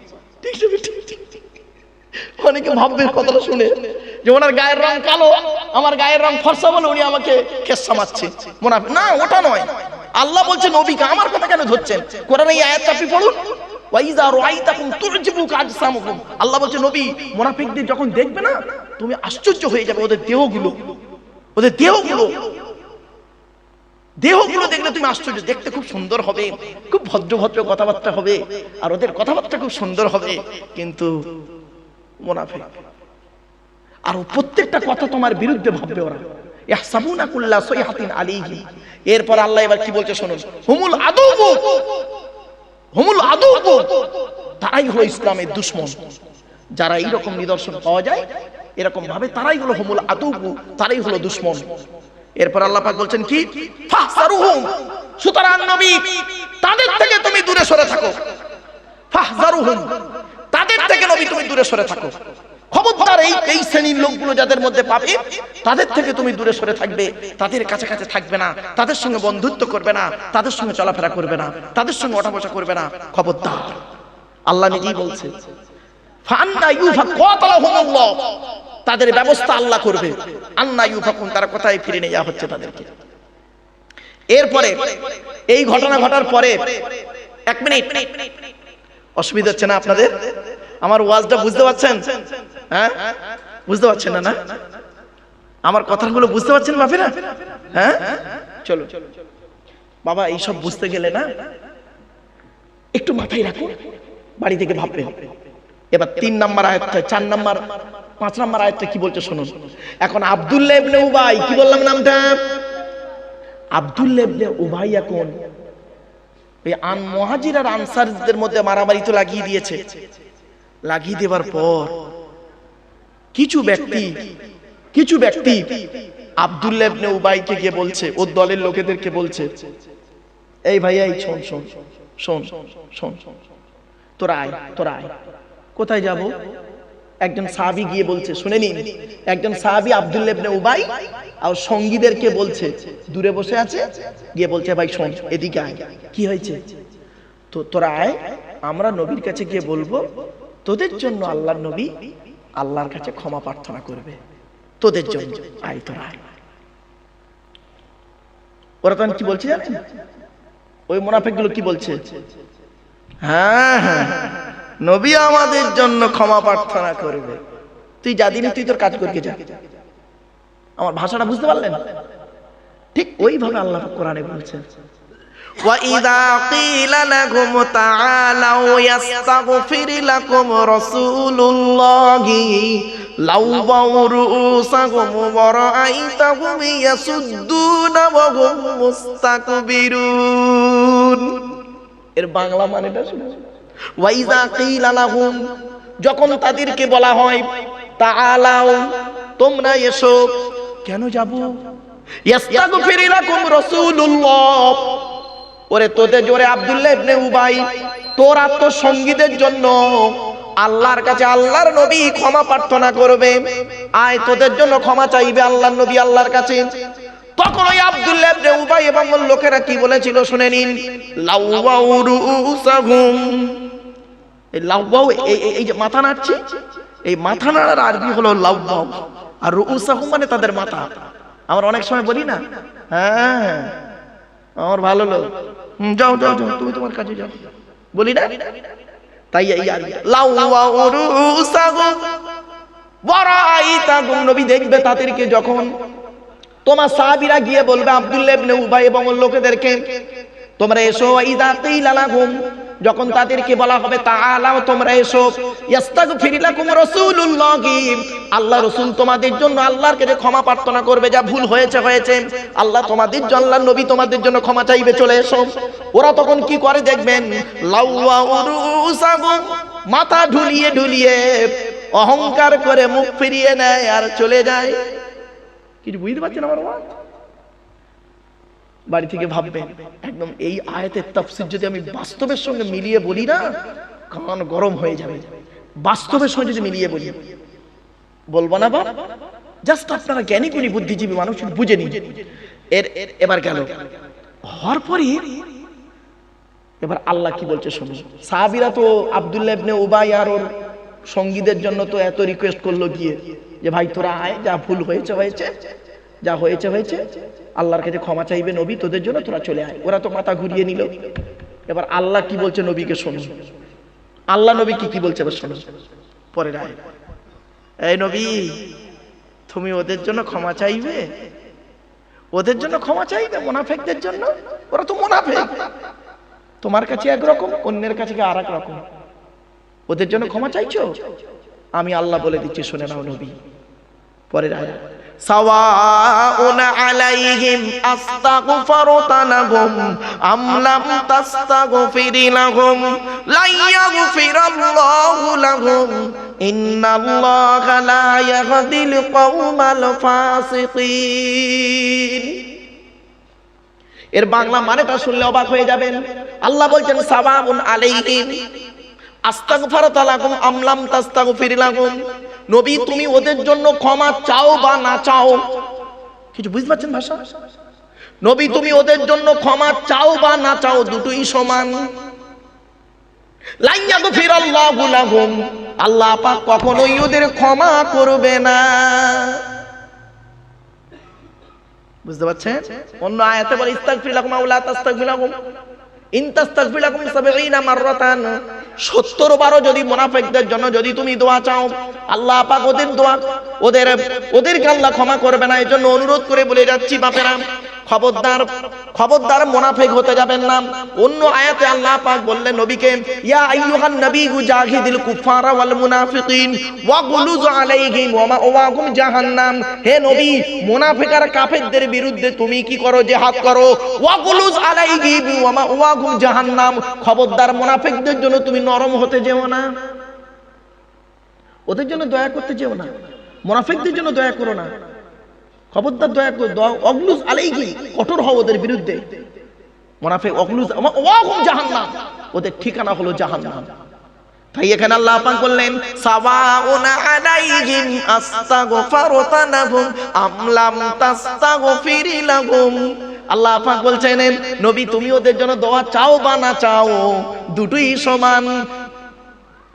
অনেকে ভাববে কথাটা শুনে যে ওনার গায়ের রং কালো, আমার গায়ের রং ফর্সা বলে উনি আমাকে খেসা মারছে। মুনাফিক না, ওটা নয়। আল্লাহ বলছে নবীকে আমার কথা কেন ধরছেন? কোরআনে এই আয়াতটা আপনি পড়ুন। ওয়াইজা রাআইতাকুম তুরজিবুকা আজসামুকুম। আল্লাহ বলছে নবী মুনাফিকদের যখন দেখবে না তুমি আশ্চর্য হয়ে যাবে, ওদের দেহগুলো দেখলে তুমি আশ্চর্য। দেখতে খুব সুন্দর হবে, খুব ভদ্র ভদ্র কথাবার্তা হবে, আর ওদের কথাবার্তা খুব সুন্দর হবে, কিন্তু মুনাফিক। আর প্রত্যেকটা কথা তোমার বিরুদ্ধে ভাববে ওরা। ইয়াহসাবুনা কুল্লা সাইহাতিন আলাইহি। এরপর আল্লাহ এবার কি বলছে শুনুন। হুমুল আদুবু, তারাই হলো ইসলামের দুশমন। যারা এইরকম নিদর্শন পাওয়া যায় এরকম ভাবে, তারাই হলো হুমুল আদুবু, তারাই হলো দুশমন। এরপর আল্লাহ পাক বলছেন কি, ফাহজারুহুম। সুতরাং নবী তাদের থেকে তুমি দূরে সরে থাকো। ফাহজারুহুম, তাদের থেকে নবী তুমি দূরে সরে থাকো। খবরদার এই শ্রেণীর লোকগুলো যাদের মধ্যে পাবে তাদের থেকে তুমি দূরে সরে থাকবে, তাদের কাছে কাছে থাকবে না, তাদের সঙ্গে বন্ধুত্ব করবে না, তাদের সঙ্গে চলাফেরা করবে না, তাদের সঙ্গে ওঠা বসা করবে না। খবরদার। আল্লাহ নিজেই বলছে ফান্না ইউফাকুল্লাহ, তাদের ব্যবস্থা আল্লাহ করবে। আন্না ইউফাকুন, তারা কোথায় ফিরে নিয়ে যাওয়া হচ্ছে তাদেরকে। এরপরে এই ঘটনা ঘটার পরে 1 মিনিট, অসুবিধা হচ্ছে না আপনাদের? আমার ওয়াজটা বুঝতে পারছেন? হ্যাঁ, বুঝতে পারছেন না? না, আমার কথাগুলো বুঝতে পারছেন বাপেরা? হ্যাঁ, চলো বাবা, এইসব বুঝতে গেলে না একটু মাথায় রাখুন, বাড়ি থেকে ভাববেন। এবার 3 নাম্বার আয়াতটা, 4 নাম্বার 5 নাম্বার আয়াতটা কি বলছে শুনুন। এখন আব্দুল্লাহ ইবনে উবাই, কি বললাম নামটা? আব্দুল্লাহ ইবনে উবাই এখন এই মুহাজির আর আনসারদের মধ্যে মারামারি তো লাগিয়ে দিয়েছে। লাগিয়ে দেওয়ার পর কিছু ব্যক্তি আব্দুল্লাহ ইবনে উবাইকে গিয়ে বলছে, ওর দলের লোকেদেরকে বলছে, এই ভাই, এই শোন, তোরা আয়। কোথায় যাব? একজন সাহাবী গিয়ে বলছে, শুনে নিন, একজন সাহাবী আব্দুল্লাহ ইবনে উবাই আর সঙ্গীদেরকে বলছে, দূরে বসে আছে, গিয়ে বলছে, ভাই শোন, এদিকে আয়। কি হয়েছে? তো তোরা আয়, আমরা নবীর কাছে গিয়ে বলবো তোদের জন্য আল্লাহর নবী আল্লাহর কাছে ক্ষমা প্রার্থনা করবে, তোদের জন্য। আয়, তোরা আয়। ওরা তখন কি বলছে জানেন? ওই মুনাফিকগুলো কি বলছে? হ্যাঁ, নবী আমাদের জন্য ক্ষমা প্রার্থনা করবে, তুই যা দিনি, তুই তোর কাজ করকে যা। আমার ভাষাটা বুঝতে পারলেন? ঠিক ওইভাবে আল্লাহ কোরআনে বলছেন, وَإِذَا قِيلَ لَهُمْ تَعَالَوْا يَسْتَغْفِرْ لَكُمْ رَسُولُ اللَّهِ لَوَّوْا رُءُوسَهُمْ وَرَأَيْتَهُمْ يَصُدُّونَ وَهُمْ مُسْتَكْبِرُونَ। এর বাংলা মানেটা শুনুন। ওয়াইজা কিলা লাহুম, যখন তাদেরকে বলা হয়, তাআলাও, তোমরা এসো। কেন যাব? ইস্তাগফির লাকুম রাসূলুল্লাহ, ওরে তোদের জোরে আব্দুল্লাহ ইবনে উবাই, তোর আত্মসঙ্গীদের জন্য আল্লাহর কাছে আল্লাহর নবী ক্ষমা প্রার্থনা করবে। আয়, তোদের জন্য ক্ষমা চাইবে আল্লাহর নবী আল্লাহর কাছে। তখন ওই আব্দুল্লাহ ইবনে উবাই এবং ওর লোকেরা কি বলেছিল শুনে নিন, লাউয়াউ রুউসাহুম, এই লাউয়াউ এই যে মাথা নাড়ছে, এই মাথা নাড়ার আরবি হলো লাউয়াউ, আর রুউসাহুম মানে তাদের মাথা। আমরা অনেক সময় বলি না, হ্যাঁ আমার ভালো লোক, যাও যাও যাও তুমি তোমার কাজে যাও, বলি না? তাই এই আরবি লাউয়াউ রুউসাহুম ওয়ারাইতাহুম, নবী দেখবে তাদেরকে যখন তোমার সাহাবীরা গিয়ে বলবে আব্দুল্লাহ ইবনে উবাই এবং ওর লোকেদেরকে, তোমরা এসো, ইযা কিলা লাহুম, যখন তাদেরকে বলা হবে তাআলাও তোমরা এসো, ইস্তাগফির লাকুম রাসূলুল্লাহি, আল্লাহ রাসূল তোমাদের জন্য আল্লাহর কাছে ক্ষমা প্রার্থনা করবে, যা ভুল হয়েছে হয়েছে, আল্লাহ তোমাদের জন্য, আল্লাহর নবী তোমাদের জন্য ক্ষমা চাইবে, চলে এসো। ওরা তখন কি করে দেখবেন, লাউয়াউ রুউসাহুম, মাথা ঢুলিয়ে ঢুলিয়ে অহংকার করে মুখ ফিরিয়ে নেয় আর চলে যায়। কিছু বুঝতে পারছেন আমার ওয়াজ? বাড়ি থেকে ভাববেন, একদম এই আয়াতের তাফসীর যদি আমি বাস্তবের সঙ্গে মিলিয়ে বলি না, কান গরম হয়ে যাবে। বাস্তবের সঙ্গে যদি মিলিয়ে বলি, বলবো না বাপ, জাস্ট আপনারা জ্ঞানী গুণী বুদ্ধিজীবী মানুষ বুঝে নিন। এবার গেল হওয়ার পরে এবার আল্লাহ কি বলছে শুনুন। সাহাবীরা তো আব্দুল্লাহ ইবনে উবাই আর ওর সঙ্গীদের জন্য তো এত রিকোয়েস্ট করলো গিয়ে যে ভাই তোরা আয়, যা ভুল হয়েছে হয়েছে, যা হয়েছে হয়েছে, আল্লাহর কাছে ক্ষমা চাইবে নবী তোদের জন্য, তোরা চলে আয়। ওরা তো মাথা ঘুরিয়ে নিল। এবার আল্লাহ কি বলছে নবীকে শুনুন, আল্লাহ নবী কি বলছে এবার শুনুন পরের আয়াত। এই নবী, তুমি ওদের জন্য ক্ষমা চাইবে, ওদের জন্য ক্ষমা চাইবে, মুনাফিকদের জন্য। ওরা তো মুনাফিক, তোমার কাছে একরকম, অন্যের কাছে আর এক রকম। ওদের জন্য ক্ষমা চাইছো, আমি আল্লাহ বলে দিচ্ছি শুনে নাও নবী। পরের আয়াত, সাওয়াউন আলাইহিম আস্তাগফারতা লাহুম আম লাম তাস্তাগফির লাহুম লা ইয়াগফিরাল্লাহু লাহুম ইন্নাল্লাহা লা ইয়াহদিল কওমাল ফাসিকিন। এর বাংলা মানেটা শুনলে অবাক হয়ে যাবেন। আল্লাহ বলছেন সাওয়াউন আলাইহিম আস্তাগফারতা লাহুম আম লাম তাস্তাগফির লাহুম, নবী তুমি ওদের জন্য ক্ষমা চাও বা না চাও, কিছু বুঝতে পারছেন ভাষা? নবী তুমি ওদের জন্য ক্ষমা চাও বা না চাও, দুটোই সমান। লা ইয়াগফিরাল্লাহু লাহুম, আল্লাহ পাক কখনোই ওদের ক্ষমা করবে না। বুঝতে পারছেন? অন্য আয়াতে বলে ইস্তাগফির লাহুম আও লা তাস্তাগফির লাহুম ইন তাস্তাগফির লাহুম ৭০ মাররাতান, ৭০ বারও যদি মুনাফিকদের জন্য যদি তুমি দোয়া চাও, আল্লাহ পাক ওদের দোয়া ওদেরকে আল্লাহ ক্ষমা করবে না। এজন্য অনুরোধ করে বলে যাচ্ছি বাপেরা, খবরদার খবরদার মুনাফিক হতে যাবেন না। অন্য আয়াতে আল্লাহ পাক বললেন নবীকে, ইয়া আইয়ুহান নবিয়্যু জাহিদিল কুফারা ওয়াল মুনাফিকিন ওয়াগলুজ আলাইহিম ওয়া মাওয়াহুম জাহান্নাম, হে নবী মুনাফিক আর কাফেরদের বিরুদ্ধে তুমি কি করো, জিহাদ করো। ওয়াগলুজ আলাইহিম ওয়া মাওয়াহুম জাহান্নাম, খবরদার মুনাফিকদের জন্য তুমি নরম হতে যেও না, ওদের জন্য দয়া করতে যেও না, মুনাফিকদের জন্য দয়া করো না, খবরদার দয়া করো। অগলুজ আলাইহি, কঠোর হও ওদের বিরুদ্ধে। মুনাফিক অগলুজ ওয়াহুম জাহান্নাম, ওদের ঠিকানা হলো জাহান্নাম। তাই এখানে আল্লাহ পাক বললেন সাওয়াউন আলাইহিম আস্তাগফারতা লাহুম আম লাম তাস্তাগফির লাহুম, আল্লাহ পাক বলছেন নবী তুমি ওদের জন্য দোয়া চাও বা না চাও, দুটোই সমান।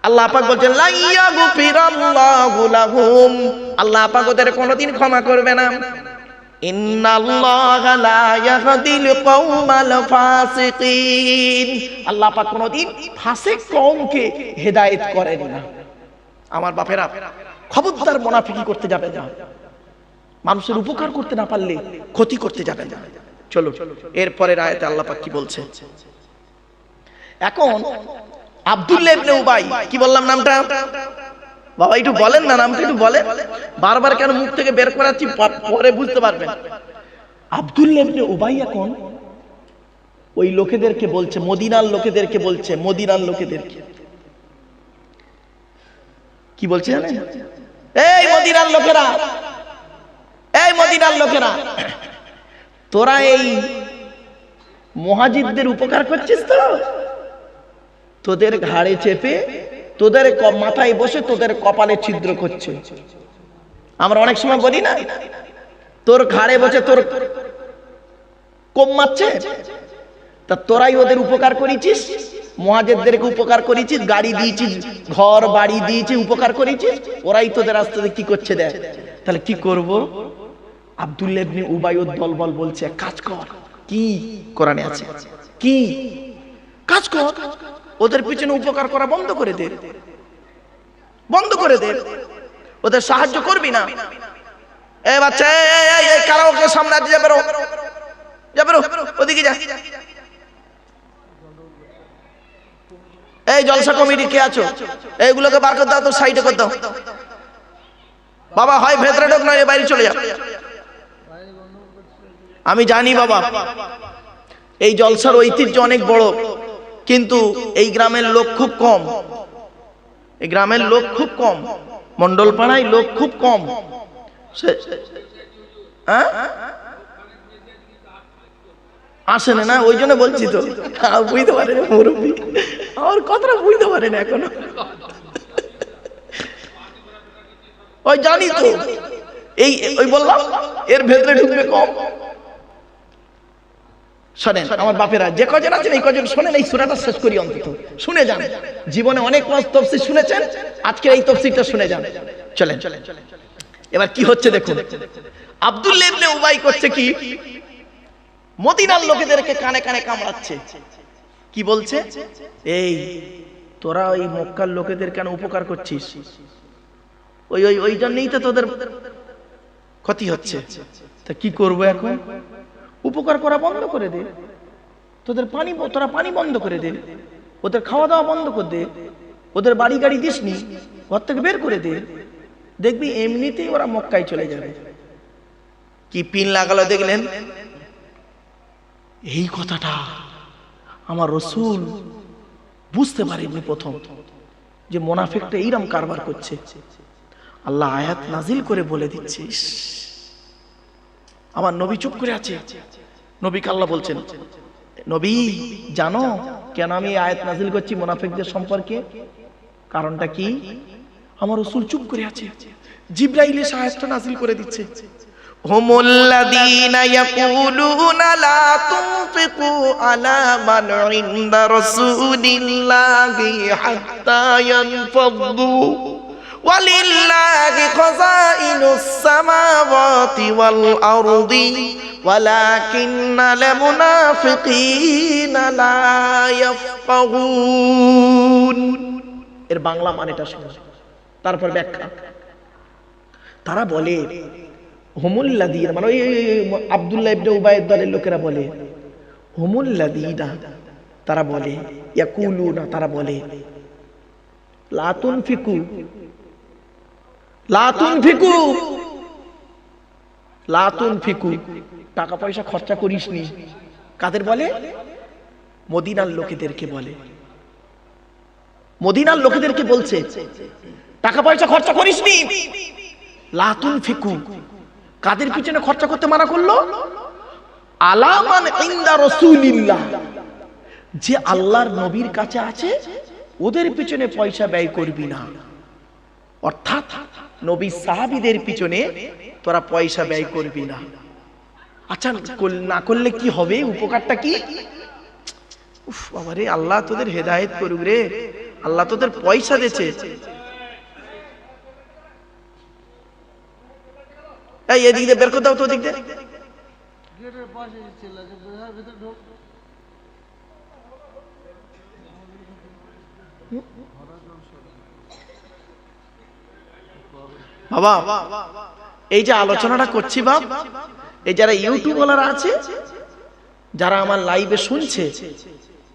আল্লাহ পাক বলছেন লা ইয়াগফিরাল্লাহু লাহুম, আল্লাহ পাক ওদের কোনোদিন ক্ষমা করবে না। ইন্নাল্লাহা লা ইয়াহদিল কওমাল ফাসিকিন, আল্লাহ পাক কোনোদিন ফাসিক কওমকে হেদায়েত করেন না। আমার বাপেরা, খবরদার মুনাফিকি করতে যাবেন না, মানুষের উপকার করতে না পারলে ক্ষতি করতে যাবেন না। চলো এরপরের আয়াতে আল্লাহ পাক কি বলছে। এখন আব্দুল্লাহ ইবনে উবাই, কি বললাম নামটা বাবা, একটু বলেন না নামটা, একটু বলেন। বারবার কেন মুখ থেকে বের করাচ্ছি, পরে বুঝতে পারবেন। আব্দুল্লাহ ইবনে উবাই এখন ওই লোকেদেরকে বলছে, মদিনার লোকেদেরকে বলছে, মদিনার লোকেদেরকে কি বলছে জানেন? এই মদিনার লোকেরা, এই মদিনার লোকেরা, তোরা এই মুহাজিরদের উপকার করছিস তো, তোদের ঘাড়ে চেপে তোদের মাথায় বসে তোদের কপালে ছিদ্র করছে। আমরা অনেক সময় বলি না, তোর ঘাড়ে বসে তোর কম মারছে? তা তোরাই ওদের উপকার করেছিস, মুহাজিরদেরকে উপকার করেছিস, গাড়ি দিয়েছিস, ঘর বাড়ি দিয়েছিস, উপকার করেছিস, ওরাই তোদের রাস্তাতে কি করছে দেখ। তাহলে কি করব? আব্দুল্লাহ ইবনে উবাই দলবল বলছে কাজ কর। কি? কোরআনে আছে, কি কাজ কর? ওদের পিছনে উপকার করা বন্ধ করে দে, বন্ধ করে দে, ওদের সাহায্য করবি না। এ বাচ্চা, এই কারাওকে সামনে দিয়ে যাবে, যাবে ওদিকে যা। এই জলসা কমিটি কে আছো, এইগুলোকে বার করে দাও, তো সাইডে করে দাও। বাবা হয় ভেতরে ঢোক, নয় বাইরে চলে যাও। আমি জানি বাবা, এই জলসার ঐতিহ্য অনেক বড়, কিন্তু এই গ্রামের লোক খুব কম, এই গ্রামের লোক খুব কম, মন্ডল পাড়ায় লোক খুব কম। আসে না, ওই জন্য বলছি তো, বুঝতে পারে না মুরব্বী, আমার কথাটা বুঝতে পারে না এখনো। ওই জানি তো, এই ওই বললাম এর ভেতরে ঢুকবে কম। শোনেন আমার বাপেরা, যে কজন আছেন এই কজন শোনেন, এই সূরাটা শেষ করি অন্তত, শুনে যান। জীবনে অনেক মাস তাফসীর শুনেছেন, আজকে এই তাফসীরটা শুনে যান। চলেন, এবার কি হচ্ছে দেখুন। আব্দুল্লাহ ইবনে উবাই করছে কি, মদিনার লোকেদেরকে কানে কানে কামড়াচ্ছে। কি বলছে? এই তোরা ওই মক্কার লোকেদের কেন উপকার করছিস? ওই ওই ওই জন্যই তো তোদের ক্ষতি হচ্ছে। তা কি করবো এখন? উপকার করা বন্ধ করে দে, তোদের পানি, তোরা পানি বন্ধ করে দে, ওদের খাওয়া দাওয়া বন্ধ করে দে, ওদের বাড়ি গাড়ি দিসনি, ঘর থেকে বের করে দে, দেখবি এমনিতেই ওরা মক্কায় চলে যাবে। কি পিন লাগালো দেখলেন? এই কথাটা আমার রাসূল বুঝতে পারেননি প্রথম, যে মুনাফিকটা এইরকম কারবার করছে। আল্লাহ আয়াত নাজিল করে বলে দিচ্ছে, আমার নবী চুপ করে আছে। নবীকে আল্লাহ বলছেন, নবী জানো কেন আমি আয়াত নাজিল করছি মুনাফিকদের সম্পর্কে? কারণটা কি? আমার রাসূল চুপ করে আছে, জিবরাইল এসে আয়াতটা নাজিল করে দিচ্ছে। হুমুল্লাযীনা ইয়াকুলুনা লা তুনফিকু আলা মান ইনদা রাসূলিল্লাহি হাত্তা ইয়ানফাদু ওয়ালিল্লাহি খাযাইনুস সামাওয়াতি ওয়াল আরদি ওয়ালাকিন্নাল মুনাফিকিনা লা ইয়াফকাহুন। এর বাংলা মানেটা শুনুন, তারপর ব্যাখ্যা। তারা বলে হুমুল্লাযীনা, মানে ওই আব্দুল্লাহ ইবনে উবাইয়ের দলের লোকেরা বলে হুমুল্লাযীনা, তারা বলে ইয়াকুলুনা, তারা বলে লা তুনফিকু, লা তুনফিকু, লা তুনফিকু, টাকা পয়সা খরচা করিসনি। কাদের বলে? মদিনার লোকেদেরকে বলে। মদিনার লোকেদেরকে বলছে টাকা পয়সা খরচা করিসনি। লা তুনফিকু, কাদের পিছনে খরচা করতে মানা করলো? আলা মান ইনদা রাসূলিল্লাহ, যে আল্লাহর নবীর কাছে আছে ওদের পিছনে পয়সা ব্যয় করবি না। অর্থাৎ নবী সাহাবীদের পিছনে তোরা পয়সা ব্যয় করবি না। আচ্ছা না করলে কি হবে? উপকারটা কি? উফ বাবারে, আল্লাহ তোদের হেদায়েত করুক রে, আল্লাহ তোদের পয়সা দিয়েছে। এই এদিক দিয়ে বের করে দাও তো, ওদিক দিয়ে। বাবা এই যে আলোচনাটা করছি বাপ, এই যারা ইউটিউবাররা আছে, যারা আমার লাইভে শুনছে,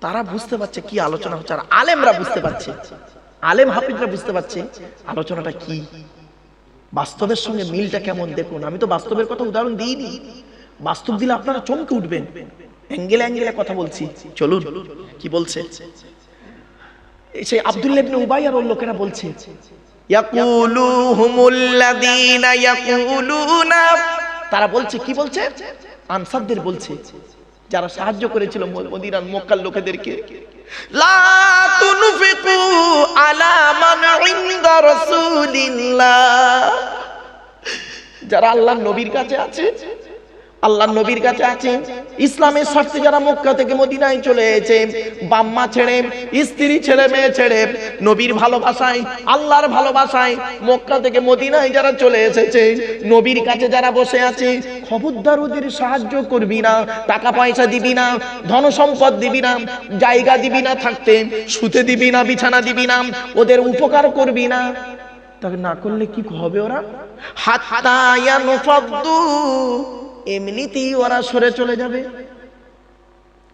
তারা বুঝতে পারছে কি আলোচনা হচ্ছে, আর আলেমরা বুঝতে পারছে, আলেম হাফিজরা বুঝতে পারছে আলোচনাটা কি, বাস্তবের সঙ্গে মিলটা কেমন। দেখুন আমি তো বাস্তবের কথা উদাহরণ দিইনি, বাস্তব দিলে আপনারা চমকে উঠবেন। অ্যাঙ্গেলে অ্যাঙ্গেলে কথা বলছি, চলুন কি বলছে। সেই আব্দুল্লাহ ইবনে উবাই আর ওর লোকেরা বলছে ইয়াকুলুহুমুল্লাযীনা ইয়াকুলুনা, তারা বলছে কি বলছে? আনসারদের বলছে, যারা সাহায্য করেছিল মদিনার মক্কার লোকেদেরকে, লা তুনফিকু আলা মান ইনদা রাসূলিল্লাহ, যারা আল্লাহর নবীর কাছে আছে আল্লাহ নবীর কাছে আছে। ইসলামের স্বার্থে যারা মক্কা থেকে মদিনায় চলে এসেছে, বাম্মা ছেড়ে, স্ত্রী ছেড়ে, মেয়ে ছেড়ে, নবীর ভালোবাসায়, আল্লাহর ভালোবাসায় মক্কা থেকে মদিনায় যারা চলে এসেছে, নবীর কাছে যারা বসে আছে, খবরদার ওদের সাহায্য করবি না, টাকা পয়সা দিবি না, ধন সম্পদ দিবি না, জায়গা দিবি না থাকতে, শুতে দিবি না, বিছানা দিবি না, ওদের উপকার করবি না। তবে না করলে কি হবে? ওরা হাত্তা ইয়ানফাদ্দু, এমনিতেই ওরা সরে চলে যাবে,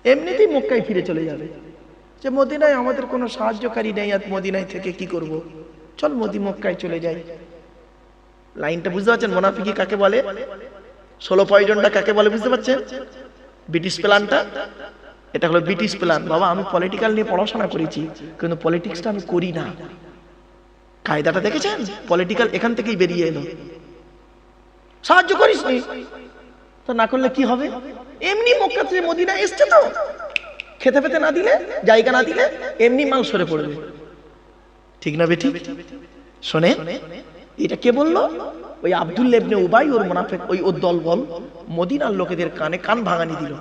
এমনিতেই মক্কায় ফিরে চলে যাবে। যে মদিনায় আমাদের কোনো সাহায্যকারী নেই, আর মদিনায় থেকে কি করব, চল মক্কায় চলে যাই। লাইনটা বুঝতে পারছেন? মুনাফিকি কাকে বলে, 16 পয়জনটা কাকে বলে বুঝতে পারছেন? ব্রিটিশ প্ল্যানটা, এটা হলো ব্রিটিশ প্ল্যান। বাবা আমি পলিটিক্যাল নিয়ে পড়াশোনা করেছি, কিন্তু পলিটিক্সটা আমি করি না। কায়দাটা দেখেছেন? পলিটিক্যাল এখান থেকেই বেরিয়ে এলো। সাহায্য করিস নি তো, না করলে কি হবে? এমনি মক্কা থেকে মদিনা এসছে তো, খেতে পেতে না দিলে, জায়গা না দিলে, এমনি মাল সরে পড়বে। ঠিক না বেঠিক? শোনে, এটা কে বললো? ওই আব্দুল্লাহ ইবনে উবাই, ওর মুনাফিক, ওর দলবল মদিনার লোকেদের কানে কান ভাঙানি দিল।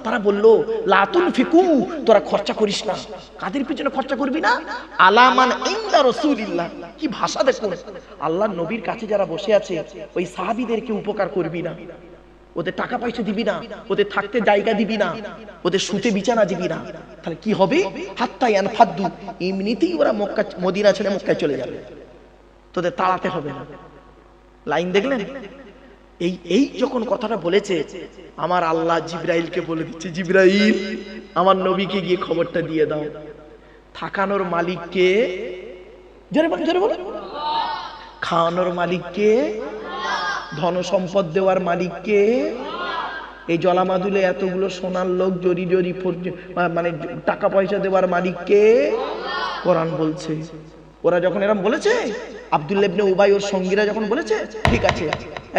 তারা বললো লা তুনফিকু, তোরা খরচা করিস না। কাদের পিছনে খরচা করবি না? আলামান ইনদা রাসূলিল্লাহ। কি ভাষা দেখুন! আল্লাহর নবীর কাছে যারা বসে আছে, ওই সাহাবীদেরকে উপকার করবি না, ওদের টাকা পয়সা দিবি না, ওদের থাকতে জায়গা দিবি না, ওদের শুতে বিছানা দিবি না। তাহলে কি হবে? হাত্তা ইয়ানফাদ্দু, এমনিতেই ওরা মক্কা মদিনা ছেড়ে মক্কায় চলে যাবে, তোদের তাড়াতে হবে না। লাইন দেখলেন? এই যখন কথাটা বলেছে, আমার আল্লাহ জিবরাইলকে বলে দিচ্ছে, জিবরাইল আমার নবীকে গিয়ে খবরটা দিয়ে দাও। থাকানোর মালিককে, জোরে বল, জোরে বল। খাওয়ানোর মালিককে, ধন সম্পদ দেওয়ার মালিককে, এই জলামাদুলে এতগুলো সোনার লোক জরি জরি মানে টাকা পয়সা দেওয়ার মালিককে কোরআন বলছে। ওরা যখন এরকম বলেছে, আব্দুল্লাহ ইবনে উবাই ওর সঙ্গীরা যখন বলেছে, ঠিক আছে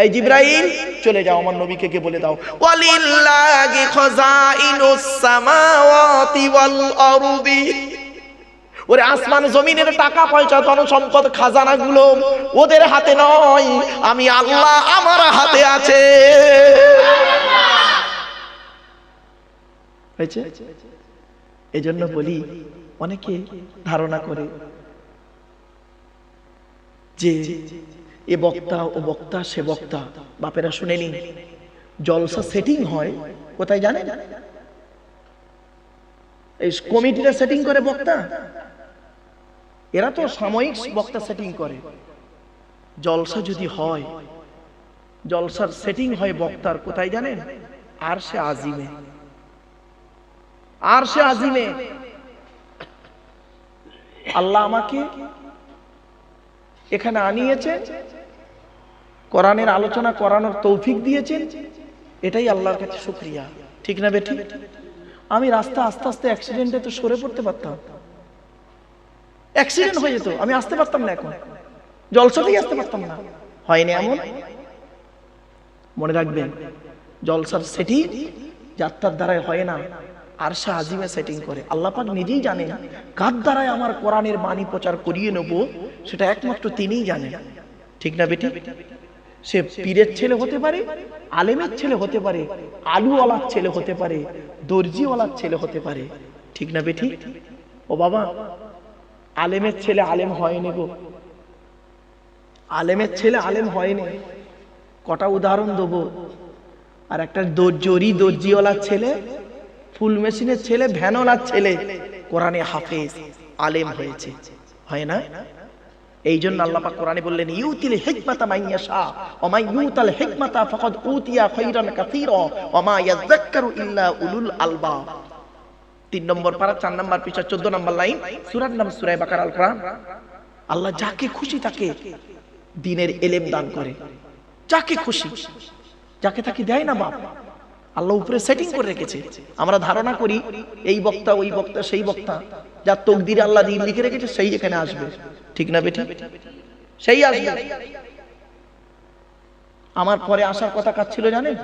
এই জিবরাইল চলে যাও, আমার নবীকে গিয়ে বলে দাও, ওয়ালিল্লাহি খাযাইনুস সামাওয়াতি ওয়াল আরদি, ওরে আসমান জমিনের টাকা পয়সা ধন সম্পদ খাজানা গুলো ওদের হাতে নয়, আমি আল্লাহ আমার হাতে আছে। হয়েছে? এজন্য বলি, অনেকে ধারণা করে যে এ বক্তা, ও বক্তা, সে বক্তা। বাপেরা শুনে নিন, জলসা সেটিং হয় কোথায় জানেন? এই কমিটিরা সেটিং করে বক্তা, এরা তো সাময়িক বক্তা সেটিং করে। জলসা যদি হয়, জলসার সেটিং হয় বক্তার কোথায় জানেন? আরশে আজিমে। আরশে আজিমে আল্লাহ আমাকে এখানে আনিয়েছেন, কোরআনের আলোচনা করানোর তৌফিক দিয়েছেন, এটাই আল্লাহর কাছে শুকরিয়া। ঠিক না বেটি? আমি রাস্তা আস্তে আস্তে অ্যাক্সিডেন্টে তো সরে পড়তে পারতাম, অ্যাক্সিডেন্ট হয়ে যেত, আমি আসতে পারতাম না, এখন জলসাতেই আসতে পারতাম না। হয়নি এমন? মনে রাখবেন, জলসার সেটিং যাত্রার দ্বারাই হয় না, আরশে আজিমে সেটিং করে। আল্লাহ পাক নিজেই জানেন কার দ্বারাই আমার কোরআনের বাণী প্রচার করিয়ে নেব, সেটা একমাত্র তিনিই জানেন। ঠিক না বেটি? সে পীরের ছেলে হতে পারে, আলেমের ছেলে হতে পারে, আলুওয়ালার ছেলে হতে পারে, দর্জিওয়ালার ছেলে হতে পারে। ঠিক না বেটি? ও বাবা, আলেমের ছেলে আলেম হয়নি গো, আলেমের ছেলে আলেম হয়নি। কটা উদাহরণ দেবো। আর একটা দর্জিওয়ালার ছেলে, ফুল মেশিনের ছেলে, ভ্যানওয়ালার ছেলে কোরআনে হাফেজ আলেম হয়েছে, হয় না? এই জন্য আল্লাহ পাক কোরআনে বললেন, ইউতিল হিকমাতা মান ইয়াশা ওয়া মান ইউতাল হিকমাতা ফাকাদ উতিয়া খায়রান কাসীরা ওয়া মা ইয়াযাক্কারু ইল্লা উলুল আলবাব। 3 নম্বর পারা 4 নম্বর পৃষ্ঠা 14 নম্বর লাইন, সূরার নাম সূরা বাকারা, আল কোরআন। আল্লাহ যাকে খুশি তাকে দ্বীনের ইলম দান করে, যাকে খুশি, যাকে তাকে দেয় না। বাপ আল্লাহ উপরে সেটিং করে রেখেছে। আমরা ধারণা করি এই বক্তা, ওই বক্তা, সেই বক্তা, যার তকদিরে আল্লাহ দিন লিখে রেখেছে সেই এখানে আসবে। ঠিক না বেটি? সেই আসবে। আমার পরে আসার কথা কাজ ছিল জানেন?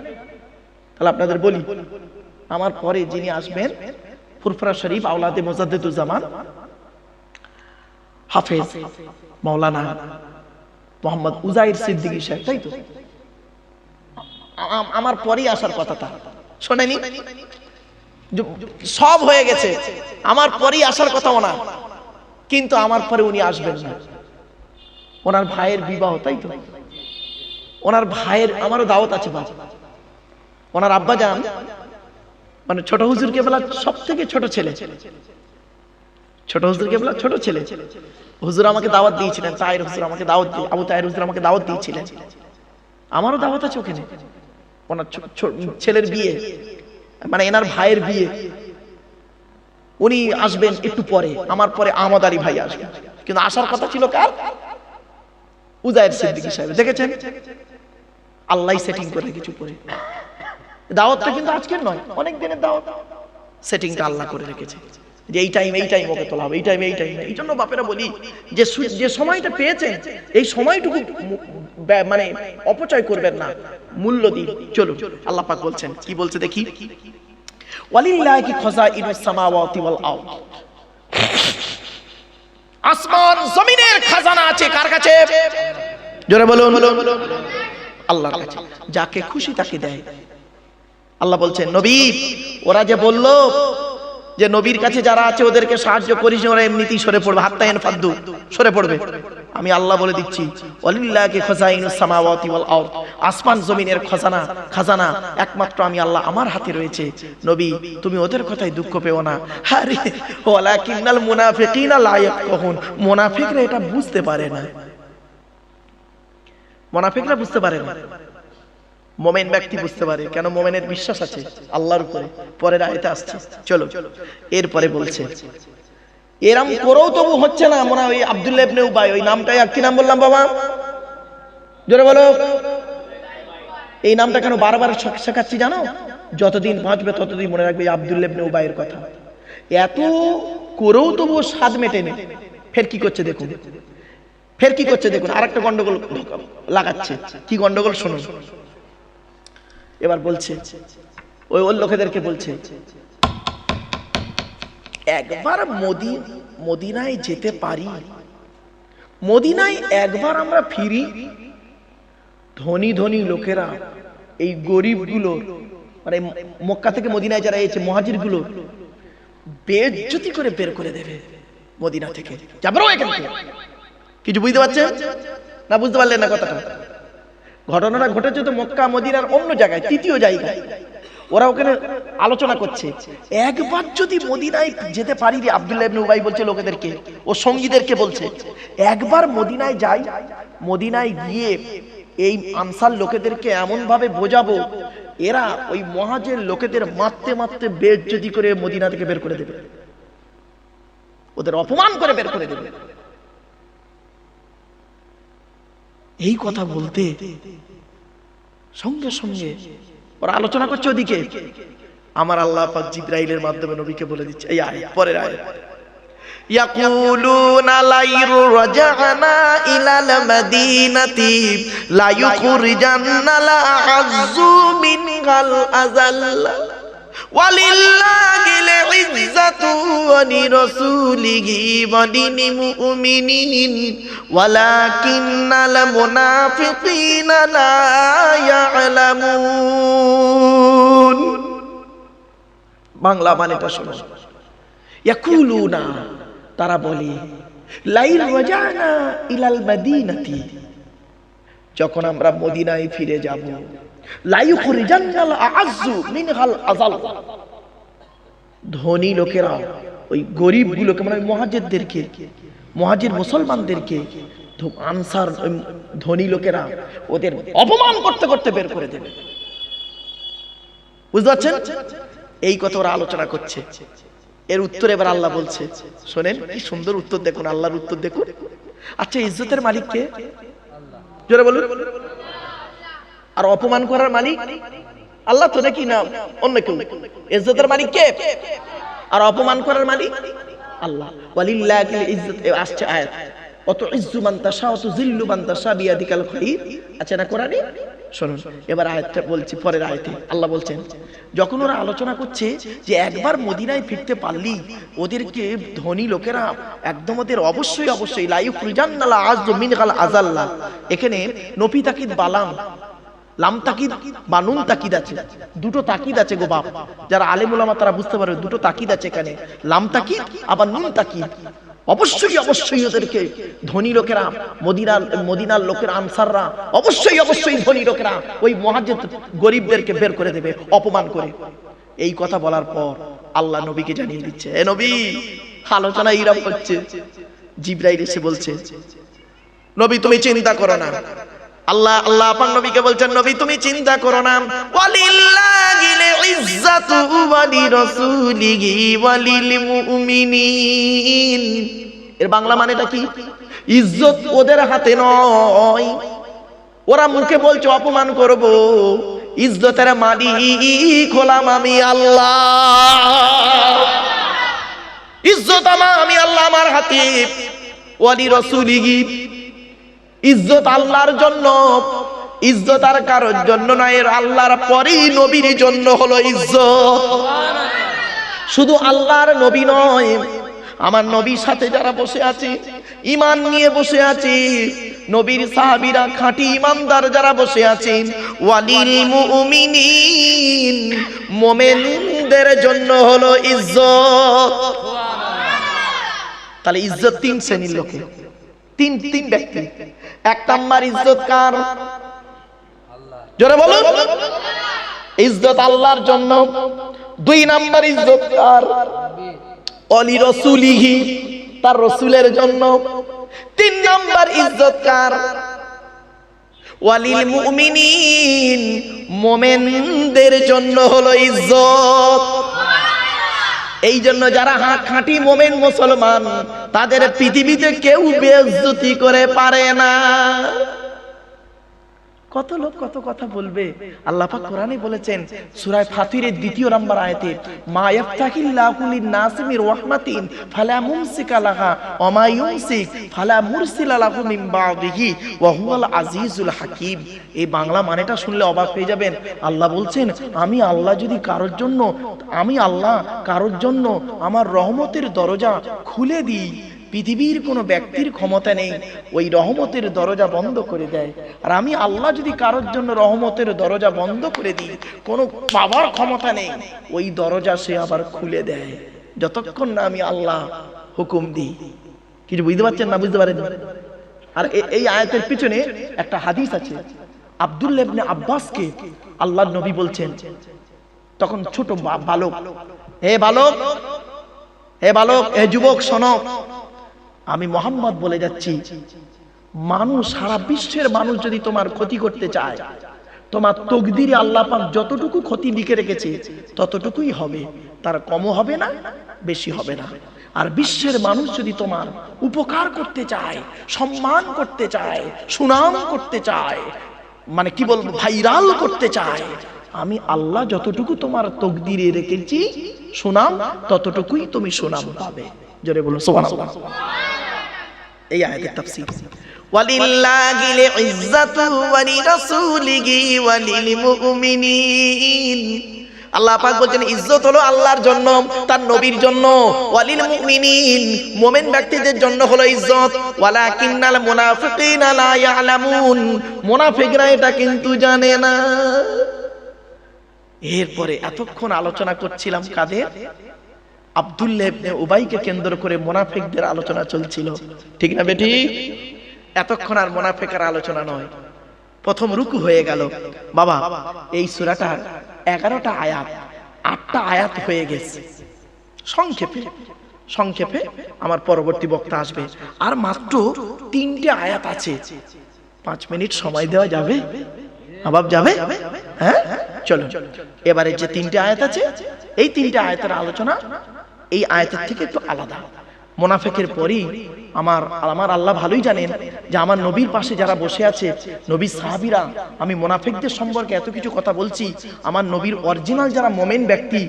তাহলে আপনাদের বলি, আমার পরে যিনি আসবেন, ফুরফুরা শরীফ আওলাদে মুজাদ্দিদুজ্জামান হাফেজ মাওলানা মোহাম্মদ উজাইর সিদ্দিকী সাহেব, তাই তো? আমার পরেই আসার কথা, তা শোনেনি? সব হয়ে গেছে, আমার পরেই আসার কথা ওনার, কিন্তু আমার পরে উনি আসবেন না। ওনার ভাইয়ের বিবাহ, তাই তো? ওনার ভাইয়ের, আমারও দাওয়াত আছে বাবা। ওনার আব্বা জান মানে ছোট হুজুর কেবলা সব থেকে ছোট ছেলে, ছোট হুজুর কেবলা ছোট ছেলে। হুজুর আমাকে দাওয়াত দিয়েছিলেন, তাহের হুজুর আমাকে দাওয়াত দিয়ে, আবু তাহের হুজুর আমাকে দাওয়াত দিয়েছিলেন। আমারও দাওয়াত আছে ওখানে। ওনার ছেলের বিয়ে, মানে এনার ভাইয়ের বিয়ে, উনি আসবেন একটু পরে, আমার পরে আহমদ আলী ভাই আসবেন। কিন্তু আসার কথা ছিল কার? উজায়ের সিদ্দিকী সাহেব। দেখেছেন আল্লাহ সেটিং করে কিছু পরে। দাওয়াতটা কিন্তু আজকের নয়, অনেক দিনের দাওয়াত। সেটিংটা আল্লাহ করে রেখেছে যে এই টাইম ওকে তোলা হবে, এই টাইম। এই জন্য বাপেরা বলি যে সময়টা পেয়েছেন এই সময়টুকু মানে অপচয় করবেন না, মূল্য দিন। চলুন, আল্লাহ পাক বলছেন, কি বলছে দেখি, ওয়ালিল্লাহি খাযাইনুস সামাওয়াতি ওয়াল আরদ। আসমান জমিনের খাজানা আছে কার কাছে? জোরে বলুন, আল্লাহর কাছে। যাকে খুশি তাকে দেয়। আল্লাহ বলছেন, নবী ওরা যে বলল যে নবীর কাছে যারা আছে ওদেরকে সাহায্য করিস, ওরা এমনিতেই সরে পড়বে, হাত্তা ইয়ানফাদ্দু, সরে পড়বে। আমি আল্লাহ বলে দিচ্ছি, ওয়ালিল্লাহি খাযাইনুস সামাওয়াতি ওয়াল আরদ, আসমান জমিনের খাজানা একমাত্র আমি আল্লাহ, আমার হাতে রয়েছে। নবী তুমি ওদের কথায় দুঃখ পেও না। আরে ওয়ালাকিন্নাল মুনাফিকিনা লা ইয়াফকাহুন, মুনাফিকরা এটা বুঝতে পারে না। মুনাফিকরা বুঝতে পারে না, মুমিন ব্যক্তি বুঝতে পারে। কেন? মুমিনের বিশ্বাস আছে আল্লাহর উপরে। পরের আয়াতে আসছে, চলো এরপরে বলছে, এরম করেও তবু হচ্ছে না। মনে হয় ওই আব্দুল্লাহ ইবনে উবাই, ওই নামটাই, কি নাম বললাম বাবা? জোরে বলো। এই নামটা কেন বারবার শেখাচ্ছি জানো? যতদিন বাঁচবে ততদিন মনে রাখবে আব্দুল্লাহ ইবনে উবাইয়ের কথা। এত করেও তবু স্বাদ মেটেনি। ফের কি করছে দেখুন, আরেকটা গন্ডগোল লাগাচ্ছে। কি গন্ডগোল শুনুন। এবার বলছে, ওই লোকেদেরকে বলছে, একবার মদিনায় যেতে পারি, মদিনায় একবার আমরা ফিরি, ধনী ধনী লোকেরা এই গরিবগুলো, মানে মক্কা থেকে মদিনায় যারা এসেছে মুহাজির গুলো বেইজ্জতি করে বের করে দেবে মদিনা থেকে। যাবো এখান থেকে। কিছু বুঝতে পারছেন না? বুঝতে পারলেন না কথাটা? ঘটনাটা ঘটেছে তো মক্কা মদিনার অন্য জায়গায়, তৃতীয় জায়গায়। ওরা ওখানে আলোচনা করছে, একবার যদি মদিনায় যেতে পারি রে। আব্দুল্লাহ ইবনে উবাই বলছে লোকেদেরকে, ও সঙ্গীদেরকে বলছে, একবার মদিনায় যাই, মদিনায় গিয়ে এই আনসার লোকেদেরকে এমন ভাবে বোঝাবো, এরা ওই মুহাজির লোকেদের মারতে মারতে বেইজ্জতি করে মদিনা থেকে বের করে দেবে, ওদের অপমান করে বের করে দেবে। এই কথা বলতে সঙ্গে সঙ্গে ওরা আলোচনা করছে ওদিকে, আমার আল্লাহ পাক জিবরাইলের মাধ্যমে নবীকে বলে দিচ্ছে, এই আয়াত, পরের আয়াত, ইয়াকুলুনা লাইর রাজানা ইলাল মাদিনাতি লা ইউখরিজান্না লা আযু মিনহাল আযাল্লা ওয়ালিল্লাহিল ইজ্জাতু ওয়া লিরাসূলিহি ওয়া লিল মুমিনিন ওয়ালাকিন্নাল মুনাফিকিনা লা ইয়ালামুন। বাংলা মানেটা শোনো। ইয়াকুলুনা, তারা বলে, লাইল রাজানা ইলাল মাদিনাতি, যখন আমরা মদিনায় ফিরে যাব, লা ইউখরিজান্নাল আযু মিনহাল আযাল, ধনী লোকেরা ওই গরিবগুলোকে, মানে মুহাজিরদেরকে, মুহাজির মুসলমানদেরকে, আনসার ধনী লোকেরা ওদের অপমান করতে করতে বের করে দেবে। বুঝতে পারছেন? এই কথা ওরা আলোচনা করছে। এর উত্তর এবার আল্লাহ বলছে, শোনেন কি সুন্দর উত্তর, দেখুন আল্লাহর উত্তর দেখুন। আচ্ছা, ইজ্জতের মালিক কে? জোরে বলুন। আর অপমান করার মালিক আল্লাহ তো নাকি না অন্য কেউ? ইজ্জতের মালিক কে আর অপমান করার মালিক আল্লাহ। ওয়ালিল্লাহিল ইজ্জত, আসছে আয়াত, অত ইজ্জু মান তাশা অত জিল্লু মান তাশা বিয়াদিকাল খাইর, আছে না কোরআনে? শুনুন এবার আয়াতটা বলছি, পরের আয়াতে আল্লাহ বলছেন, যখন ওরা আলোচনা করছে যে একবার মদিনায় ফিরতে পারলি ওদেরকে ধনী লোকেরা একদম ওদের অবশ্যই লা ইউখরিজান্না লা আযু মিনহাল আযাল্লা, এখানে নফি তাকিদ বালাম, লাম তাকিদ বা নুন তাকিদ আছে, দুটো তাকিদ আছে গো বাপ। যারা আলেম ওলামা তারা বুঝতে পারবে দুটো তাকিদ আছে এখানে, লাম তাকিদ আবার নুন তাকিদ। অবশ্যই অবশ্যই ওদেরকে ধনী লোকেরা, মদিনার লোকেরা, আনসাররা অবশ্যই অবশ্যই ধনী লোকেরা ওই মুহাজ্জির গরিবদেরকে বের করে দেবে অপমান করে। এই কথা বলার পর আল্লাহ নবীকে জানিয়ে দিচ্ছে, এ নবী আলোচনা এইরকম হচ্ছে। জিবরাইল এসে বলছে, নবী তুমি চিন্তা করো না। আল্লাহ পাক নবীকে বলছেন, নবী তুমি চিন্তা করো না, ওয়ালিল্লাহিল ইজ্জাতু ওয়া লিরাসূলিহি ওয়া লিল মুমিনিন। এর বাংলা মানেটা কি? ইজ্জত ওদের হাতে নয়, ওরা মুখে বলছে অপমান করব, ইজ্জতের মালিক হলাম আমি আল্লাহ। ইজ্জত আমি আল্লাহ, আমার হাতে। ওয়া লিরাসূলিহি, ইজ্জত আল্লাহর জন্য, ইজ্জত আর কারোর জন্য নয়, আল্লাহর পরেই নবীর জন্য হলো ইজ্জত। শুধু আল্লাহর নবী নয়, আমার নবীর সাথে যারা বসে আছে, ঈমান নিয়ে বসে আছে, নবীর সাহাবীরা খাঁটি ইমানদার যারা বসে আছেন, ওয়ালিল মুমিনিন, মুমিনদের জন্য হলো ইজ্জত। তাহলে ইজ্জত তিন শ্রেণীর লোকে, তিন ব্যক্তি। এক নাম্বার ইজ্জত কার? জোরে বলুন। ইজ্জত আল্লাহর জন্য। দুই নাম্বার ইজ্জত কার? অলি রাসূলিহি, তার রাসূলের জন্য। তিন নাম্বার ইজ্জত কার? ওয়ালিল মুমিনিন, মুমিনদের জন্য হলো ইজ্জত। এই জন্য যারা খাঁটি মুমিন মুসলমান, তাদের পৃথিবীতে কেউ বেইজ্জতি করে পারে না। কত লোক কত কথা বলবে। আল্লাহ পাক কোরআনে বলেছেন সূরা ফাতিরের 2 নম্বর আয়াতে, মা ইয়াফতাহিল্লাহু লিন-নাসি মির রাহমাতিন ফালা মুমসিকা লাহা ওয়া মা ইউমসিক ফালা মুরসিলা লাহু মিন বাদিহি ওয়া হুয়াল আজিজুল হাকীম। এই বাংলা মানেটা শুনলে অবাক হয়ে যাবেন। আল্লাহ বলছেন, আমি আল্লাহ যদি কারোর জন্য আমার রহমতের দরজা খুলে দিই, পৃথিবীর কোনো ব্যক্তির ক্ষমতা নেই ওই রহমতের দরজা বন্ধ করে দেয়। আর আমি আল্লাহ যদি কারোর জন্য রহমতের দরজা বন্ধ করে দিই, কোনো পাওয়ার ক্ষমতা নেই, ওই দরজা সে আবার খুলে দেয়, যতক্ষণ না আমি আল্লাহ হুকুম দিই। কিছু বুঝতে পারছেন না? বুঝতে পারেন? আর এই আয়াতের পিছনে একটা হাদিস আছে। আব্দুল্লাহ ইবনে আব্বাসকে আল্লাহর নবী বলছেন, তখন ছোট বালক, হে বালক, হে যুবক, শোনো, আমি মোহাম্মদ বলে যাচ্ছি, মানুষ, সারা বিশ্বের মানুষ যদি তোমার ক্ষতি করতে চায়, তোমার তকদিরে আল্লাহ পাক যতটুকু ক্ষতি লিখে রেখেছে ততটুকুই হবে, তার কমও হবে না, বেশি হবে না। আর বিশ্বের মানুষ যদি তোমার উপকার করতে চায়, সম্মান করতে চায়, সুনাম করতে চায়, মানে কি বলবো, ভাইরাল করতে চায়, আমি আল্লাহ যতটুকু তোমার তকদিরে রেখেছি সুনাম, ততটুকুই তুমি সুনাম পাবে। জোরে বলুন সুবহানাল্লাহ। এই আয়াতের তাফসীর, ওয়ালিল্লাহিল ইজ্জাতু ওয়া লিরাসূলিহি ওয়া লিল মুমিনিন। আল্লাহ পাক বলেন ইজ্জত হলো আল্লাহর জন্য, তার নবীর জন্য। ওয়ালিল মুমিনিন, মুমিন ব্যক্তিদের জন্য হলো ইজ্জত। ওয়ালাকিন্নাল মুনাফিকিনা লা ইয়ালামুন, মুনাফিকরা এটা কিন্তু জানে না। এরপরে এতক্ষণ আলোচনা করছিলাম কাদের? আব্দুল্লাহ ইবনে উবাইকে কেন্দ্র করে মুনাফিকদের আলোচনা চলছিল, ঠিক না বেটি? এতক্ষণ আর মুনাফিকের আলোচনা নয়। প্রথম রুকু হয়ে গেল। বাবা, এই সূরাটা 11টা আয়াত, 8টা আয়াত হয়ে গেছে। সংক্ষেপে আমার পরবর্তী বক্তা আসবে, আর মাত্র 3টে আয়াত আছে। 5 মিনিট সময় দেওয়া যাবে? আবাব যাবে? হ্যাঁ, চলো। এবারে যে 3টে আয়াত আছে, এই 3টে আয়াতের আলোচনা এই আয়াতের থেকে একটু আলাদা। মুনাফিকের পরই আমার আল্লাহ ভালোই জানেন যে আমার নবীর পাশে যারা বসে আছে, নবীর সাহাবীরা, আমি মুনাফিকদের সম্পর্কে এত কিছু কথা বলছি। আমার নবীর অরিজিনাল যারা মোমেন ব্যক্তি,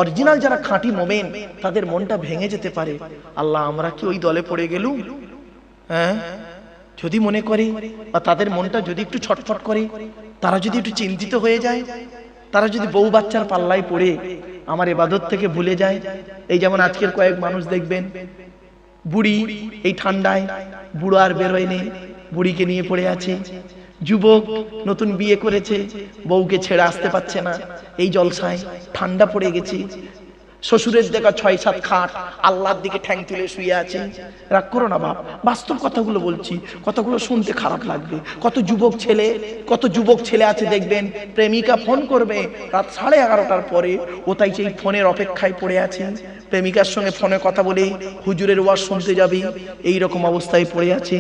অরিজিনাল যারা খাঁটি মোমেন, তাদের মনটা ভেঙে যেতে পারে। আল্লাহ, আমরা কি ওই দলে পড়ে গেলুম? হ্যাঁ, যদি মনে করে, বা তাদের মনটা যদি একটু ছটফট করে, তারা যদি একটু চিন্তিত হয়ে যায়, তারা যদি বউ বাচ্চার পাল্লায় পড়ে আমার ইবাদত থেকে ভুলে যায়। এই যেমন আজকের কয়েক মানুষ দেখবেন, বুড়ি এই ঠান্ডায়, বুড়ো আর বেরোয় নেই, বুড়িকে নিয়ে পড়ে আছে, যুবক নতুন বিয়ে করেছে, বউকে ছেড়ে আসতে পারছে না, এই জলসায় ঠান্ডা পড়ে গেছে, শ্বশুরের দেখা 6-7 খাট, আল্লাহর দিকে ঠ্যাং তুলে শুয়ে আছে। রাগ করো না বাপ, বাস্তব কথাগুলো বলছি, কথাগুলো শুনতে খারাপ লাগবে। কত যুবক ছেলে আছে দেখবেন, প্রেমিকা ফোন করবে রাত 11:30টার পরে, ও তাই সেই ফোনের অপেক্ষায় পড়ে আছে, প্রেমিকার সঙ্গে ফোনে কথা বলে হুজুরের ওয়াজ শুনতে যাবে, এই রকম অবস্থায় পড়ে আছে।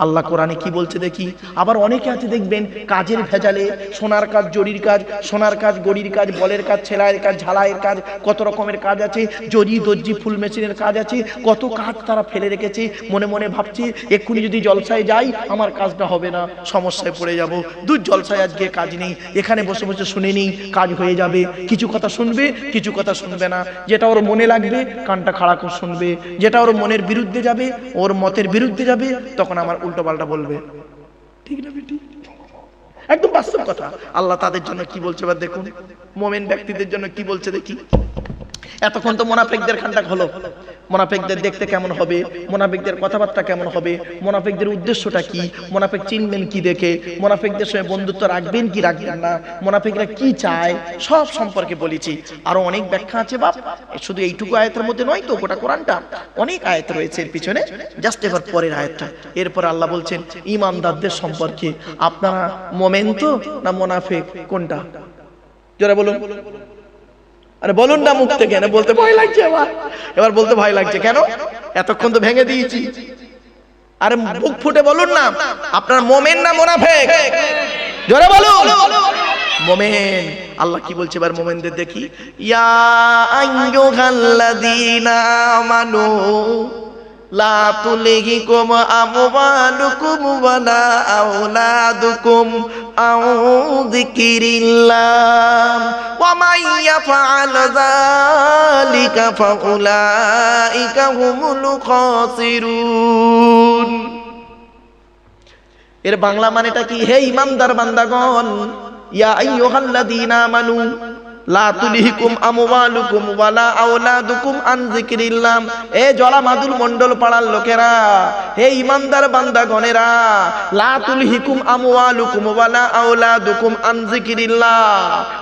আল্লাহ কোরআনে কি বলছে দেখি। আবার অনেকে আছে দেখবেন কাজের ভেজালে, সোনার কাজ, জরির কাজ, সোনার কাজ, গড়ির কাজ, বলের কাজ, সেলাইয়ের কাজ, ঝালাইয়ের কাজ, কত রকমের কাজ আছে, জরি, দর্জি, ফুল মেশিনের কাজ আছে, কত কাজ তারা ফেলে রেখেছে। মনে মনে ভাবছে এক্ষুনি যদি জলসায় যাই আমার কাজটা হবে না, সমস্যায় পড়ে যাব। দূর জলসায় আজকে কাজ নেই, এখানে বসে বসে শুনে নিই, কাজ হয়ে যাবে। কিছু কথা শুনবে, কিছু কথা শুনবে না। যেটা ওর মনে লাগবে কানটা খাড়া করে শুনবে, যেটা ওর মনের বিরুদ্ধে যাবে, ওর মতের বিরুদ্ধে যাবে, তখন আমার উল্টো পাল্টা বলবে। ঠিক না বেটি? একদম বাস্তব কথা। আল্লাহ তাদের জন্য কি বলছে এবার দেখুন, মুমিন ব্যক্তিদের জন্য কি বলছে দেখি। এতক্ষণ তো মুনাফিকদের খান্ডাক হলো, মুনাফিকদের দেখতে কেমন হবে, মুনাফিকদের কথাবার্তা কেমন হবে, মুনাফিকদের উদ্দেশ্যটা কি, মুনাফিক চিনবেন কি দেখে, মুনাফিকদের সঙ্গে বন্ধুত্ব রাখবেন কি রাখবেন না, মুনাফিকরা কি চায়, সব সম্পর্কে বলেছি। আরো অনেক ব্যাখ্যা আছে বাপ, শুধু এইটুকু আয়াতের মধ্যে নয় তো, গোটা কোরআনটা অনেক আয়াত রয়েছে এর পিছনে। জাস্ট এবার পরের আয়াতটা, এরপর আল্লাহ বলছেন ঈমানদারদের সম্পর্কে, আপনারা মুমিন তো না মুনাফিক, কোনটা? যারা বলুন, আরে বলুন না মুখ থেকে, না বলতে ভয় লাগছে। এবার বলতে ভয় লাগছে কেন? এতক্ষণ তো ভেঙে দিয়েছি। আরে মুখ ফুটে বলুন না, আপনার মুমিন না মুনাফিক? জোরে বলুন। মুমিন। আল্লাহ কি বলছে এবার মুমিনদের দেখি। ইয়া আইয়ুহাল্লাযীনা আমানু লা তুলহিকুম আমওয়ালুকুম ওয়ালা আওলাদুকুম আন যিকিরিল্লাহ ওয়া মান ইয়াফআল যালিকা ফাউলাইকা হুমুল খাসিরুন। এর বাংলা মানেটা কি? হে ঈমানদার বান্দাগণ, ইয়া আইয়ুহাল্লাযীনা আমানু লা তুলহিকুম আমওয়ালুকুম ওয়ালা আওলাদুকুম আন যিকিরিল্লাহ। এ জলামাদুল মণ্ডল পাড়ার লোকেরা, হে ঈমানদার বান্দাগণেরা, লা তুলহিকুম আমওয়ালুকুম ওয়ালা আওলাদুকুম আন যিকিরিল্লাহ।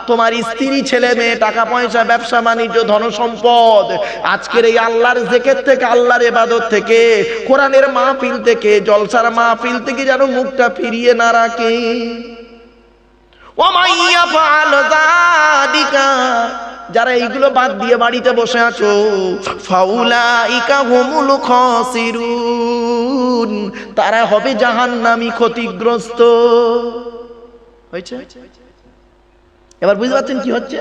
তোমার স্ত্রী, ছেলে মেয়ে, টাকা পয়সা, ব্যবসা বাণিজ্য, ধন সম্পদ আজকের এই আল্লাহর জিকির থেকে, আল্লাহর ইবাদত থেকে, কোরআনের মাহফিল থেকে, জলসার মাহফিল থেকে যেন মুখটা ফিরিয়ে না রাখে। যারা এইগুলো বাদ দিয়ে বাড়িতে বসে আছো, ফাউলাইকা হুমুল খাসিরুন, তারা হবে জাহান্নামী, ক্ষতিগ্রস্ত হয়েছে। এবার বুঝতে পারছেন কি হচ্ছে?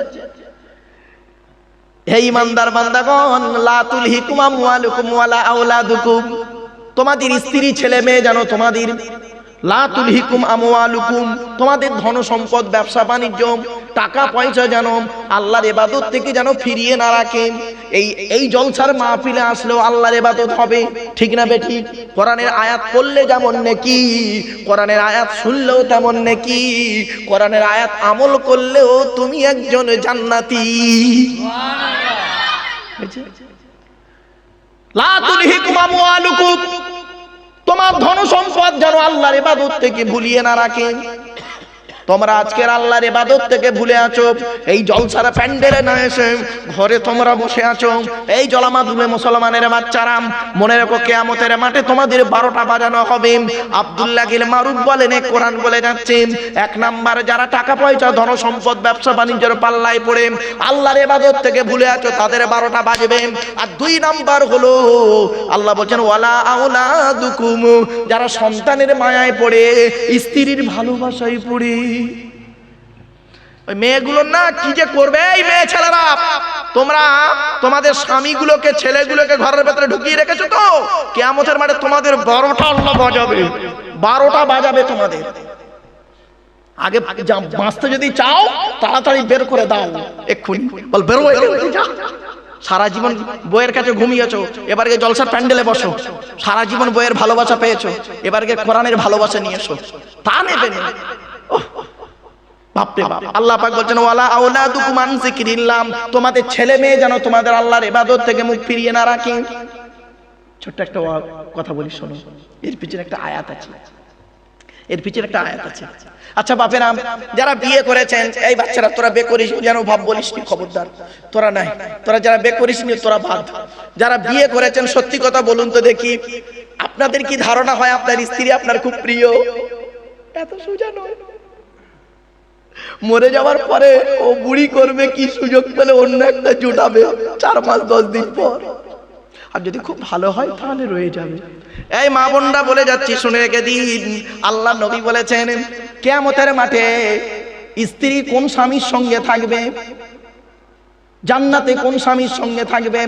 হে ঈমানদার বান্দাগণ, লা তুলহিকুম আমওয়ালুকুম ওয়ালা আওলাদুকুম, তোমাদের স্ত্রী, ছেলে মেয়ে যেন তোমাদের, লা তুলহিকুম আমওয়ালুকুম, তোমাদের ধন সম্পদ, ব্যবসা বাণিজ্য, টাকা পয়সা যেন আল্লাহর ইবাদত থেকে যেন ফিরিয়ে না রাখে। এই জলসার মাহফিলে আসলেও আল্লাহর ইবাদত হবে, ঠিক না বেঠি? কোরআনের আয়াত পড়লে যেমন নেকি, কোরআনের আয়াত শুনলেও তেমন নেকি, কোরআনের আয়াত আমল করলেও তুমি একজন জান্নাতি। লা তুলহিকুম আমওয়ালুকুম, তোমার ধন সম্পদ যেন আল্লাহর ইবাদত থেকে ভুলিয়ে না রাখে। তোমরা আজকের আল্লাহর ইবাদত থেকে ভুলে আছো, এই জলসার প্যান্ডেলে না এসে ঘরে তোমরা বসে আছো। এই জলামাদুমে মুসলমানের বাচ্চারা, মনে রেখো কিয়ামতের মাঠে তোমাদের 12টা বাজানো হবে। আব্দুল্লাহ গিল মারুফ বলেন, কোরআন বলে যাচ্ছে, 1 নাম্বার যারা টাকা পয়সা, ধন সম্পদ, ব্যবসা বাণিজ্যের পাল্লায় পড়ে আল্লাহর ইবাদত থেকে ভুলে আছো, তাদের 12টা বাজবে। আর 2 নাম্বার হলো আল্লাহ বলেন ওয়ালা আওলাদুকুম, যারা সন্তানের মায়ায় পড়ে, স্ত্রীর ভালোবাসায় পড়ে। ওই মেয়েগুলোর না কি যে করবে, এই মেয়ে ছেলেরা, তোমরা তোমাদের স্বামীগুলোকে, ছেলেগুলোকে ঘরের ভেতরে ঢুকিয়ে রেখেছো তো, কিয়ামতের মাঠে তোমাদের 12টা আল্লাহ বাজাবে, 12টা বাজাবে তোমাদের। আগে বাঁচতে যদি চাও তাড়াতাড়ি বের করে দাও, এক্ষুনি বল বেরো। সারা জীবন বইয়ের কাছে ঘুমিয়েছো, এবার গিয়ে জলসার প্যান্ডেলে বসো। সারা জীবন বইয়ের ভালোবাসা পেয়েছো, এবার গিয়ে কোরআনের ভালোবাসা নিয়ে এসো। তা নেবে না, বাপরে বাপ। আল্লাহ পাক বলছেন ওয়ালা আওলাদুকুম আন যিকিরিল্লাহ, তোমাদের ছেলে মেয়ে যেন তোমাদের আল্লাহর ইবাদত থেকে মুখ ফিরিয়ে না রাখে। ছোট্ট একটা কথা বলি শোনো, এর পিছনে একটা আয়াত আছে। এর পিছনে একটা আয়াত আছে। আচ্ছা বাপেরা যারা বিয়ে করেছেন, এই বাচ্চারা তোরা বে করিস যেন ভাব বলিস নি, খবরদার তোরা নাই, তোরা যারা বে করিস নি তোরা ভাব। যারা বিয়ে করেছেন সত্যি কথা বলুন তো দেখি, আপনাদের কি ধারণা হয় আপনার স্ত্রী আপনার খুব প্রিয়? এত সোজা নয়। মরে যাওয়ার পরে ও বুড়ি করবে কি, সুযোগ পেলে অন্য একটা জুটাবে 4 মাস 10 দিন পর। আর যদি খুব ভালো হয় তাহলে রয়ে যাবে। এই মা বোনরা বলে যাচ্ছি, শুনে রেখে দিন, আল্লাহ নবী বলেছেন কিয়ামতের মাঠে স্ত্রী কোন স্বামীর সঙ্গে থাকবে, জান্নাতে কোন স্বামীর সঙ্গে থাকবে,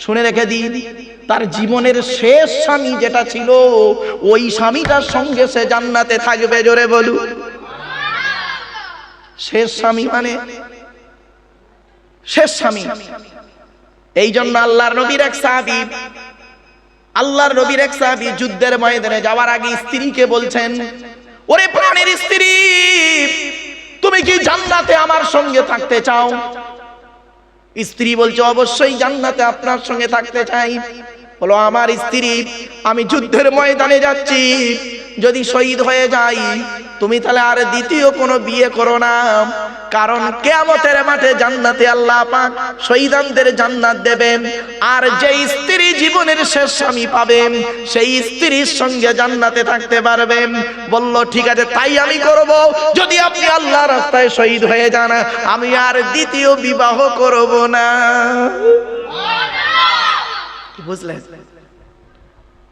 শুনে রেখে দিন, তার জীবনের শেষ স্বামী যেটা ছিল ওই স্বামীটার সঙ্গে সে জান্নাতে থাকবে। জোরে বলুন। শেষ স্বামী মানে শেষ স্বামী। এই জন্য আল্লাহর নবীর এক সাহাবী যুদ্ধের ময়দানে যাওয়ার আগে স্ত্রীকে বলছেন, ওরে প্রাণের স্ত্রী, তুমি কি জান্নাতে আমার সঙ্গে থাকতে চাও? স্ত্রী বলছে, অবশ্যই জান্নাতে আপনার সঙ্গে থাকতে চাই। বলো, আমার স্ত্রী, আমি যুদ্ধের ময়দানে যাচ্ছি, যদি শহীদ হয়ে যাই তুমি তাহলে আর দ্বিতীয় কোনো বিয়ে করো না, কারণ কিয়ামতের মাঠে জান্নাতে আল্লাহ পাক শহীদদের জান্নাত দেবেন, আর যে স্ত্রী জীবনের শেষ স্বামী পাবেন সেই স্ত্রীর সঙ্গে জান্নাতে থাকতে পারবেন। বলল, ঠিক আছে, তাই আমি করব। যদি আপনি আল্লাহর রাস্তায় শহীদ হয়ে যান, আমি আর দ্বিতীয় বিবাহ করব না। বুঝলেন?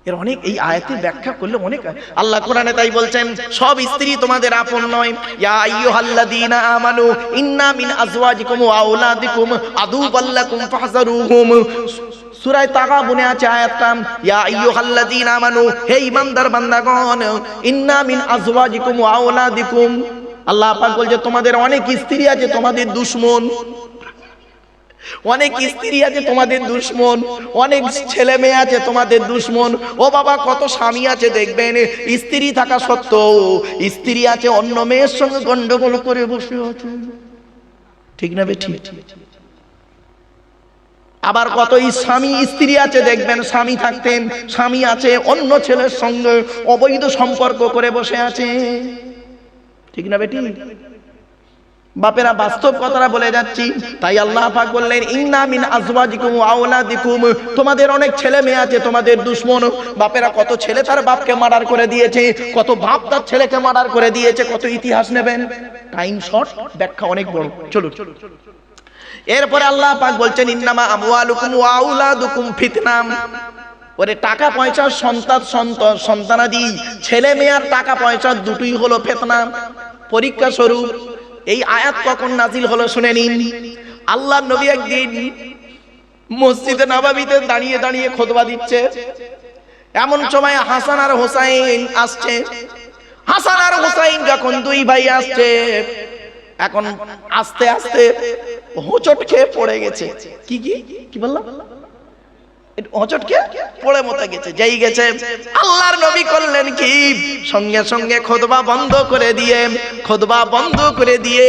এর অনেক, এই আয়াতের ব্যাখ্যা করলে অনেক। আল্লাহ কোরআনে তাই বলছেন, সব স্ত্রী তোমাদের আপন নয়। ইয়া আইয়ুহাল্লাযীনা আমানু ইন্না মিন আজওয়াজিকুম ওয়া আওলাদিকুম আদুওয়াল লাকুম ফাহযারুহুম। সূরা তাগাবুনে আছে আয়াতটা, ইয়া আইয়ুহাল্লাযীনা আমানু, হে ঈমানদার বান্দাগণ, ইন্না মিন আজওয়াজিকুম ওয়া আওলাদিকুম। আল্লাহ পাক বলছে তোমাদের অনেক স্ত্রী আছে তোমাদের দুশমন, অনেক স্ত্রী আছে তোমাদের দুশমন, অনেক ছেলে মেয়ে আছে তোমাদের দুশমন। ও বাবা, কত স্বামী আছে দেখবেন, স্ত্রী থাকা সত্ত্বেও স্ত্রী আছে অন্য মেয়ের সঙ্গে গন্ডগোল করে বসে আছে, ঠিক না বেঠিক? আবার কত স্বামী স্ত্রী আছে দেখবেন, স্বামী থাকতেন স্বামী আছে অন্য ছেলের সঙ্গে অবৈধ সম্পর্ক করে বসে আছে, ঠিক না বেঠিক? বাপেরা বাস্তব কথাটা বলে যাচ্ছি। তাই আল্লাহ পাক বললেন, ইন্না মিন আজওয়াজিকুম ওয়া আওলাদিকুম, তোমাদের অনেক ছেলে মেয়ে আছে তোমাদের দুশমন। বাপেরা, কত ছেলে তার বাপকে মার্ডার করে দিয়েছে, কত বাপ তার ছেলেকে মার্ডার করে দিয়েছে, কত ইতিহাস নেবেন, টাইম শর্ট, ব্যাখ্যা অনেক বড়। চলুন, এরপরে আল্লাহ পাক বলছেন, ইন্নামা আমওয়ালুকুম ওয়া আওলাদুকুম ফিতনা। ওরে টাকা পয়সা, সন্তানাদি, ছেলে মেয়ের টাকা পয়সা দুটোই হলো ফিতনা, পরীক্ষা স্বরূপ। এই আয়াত কখন নাজিল হলো শুনে নিন। আল্লাহর নবী একদিন মসজিদে নববীতে দাঁড়িয়ে দাঁড়িয়ে খুতবা দিচ্ছে, এমন সময় হাসান আর হোসাইন আসছে। হাসান আর হোসাইন যখন দুই ভাই আসছে, এখন আস্তে আস্তে হোঁচট খেয়ে পড়ে গেছে। কি বললাম? হোঁচট খেয়ে পড়ে মতে গেছে। যেই গেছে, আল্লাহর নবী করলেন কি, সঙ্গে সঙ্গে খুতবা বন্ধ করে দিয়ে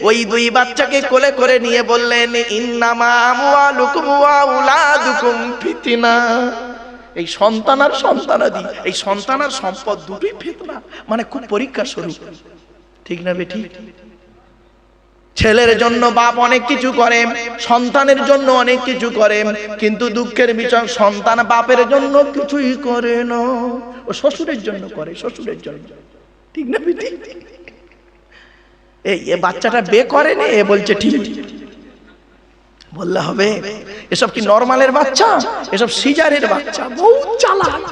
ওই দুই বাচ্চাকে কোলে করে নিয়ে বললেন, ইন্নামা আমওয়ালুকুম ওয়া আওলাদুকুম ফিতনা। এই সন্তান আর সন্তানাদি, এই সন্তান আর সম্পদ দুটোই ফিতনা, মানে খুব পরীক্ষা স্বরূপ, ঠিক না বেঠিক? ছেলের জন্য বাপ অনেক কিছু করে, সন্তানের জন্য অনেক কিছু করে, কিন্তু দুঃখের বিষয় সন্তান বাপের জন্য কিছুই করে না, ও শ্বশুরের জন্য করে, শ্বশুরের জন্য, ঠিক না বেঠিক? এই বাচ্চাটা বে করে না, এ বলছে ঠিক। বললে হবে, এসব কি নরমালের বাচ্চা? এসব সিজারের বাচ্চা, বহুত চালাক।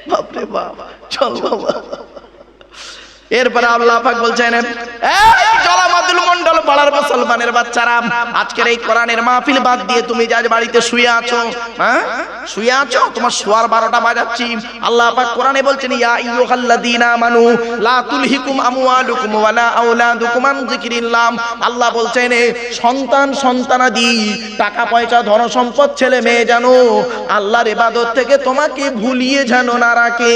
বাপরে বাপ, চল বাবা। এরপরে আল্লাহ পাক বলছেন, এই জলামাদুল মন্ডল পাড়ার মুসলমানের বাচ্চারা, আজকের এই কোরআনের মাহফিল বাদ দিয়ে তুমি যার বাড়িতে শুয়ে আছো, শুয়ে আছো, তোমার শোয়ার 12টা বাজাচ্ছি। আল্লাহ পাক কোরআনে বলছেন, ইয়া আইয়ুহাল্লাযীনা আমানু লা তুলহিকুম আমওয়ালুকুম ওয়ালা আওলাদুকুম আন যিকরিল্লাহ। আল্লাহ বলছেন, সন্তান সন্তানাদি, টাকা পয়সা ধন সম্পদ ছেলে মেয়ে জানো আল্লাহর ইবাদত থেকে তোমাকে ভুলিয়ে জানো না রাখে।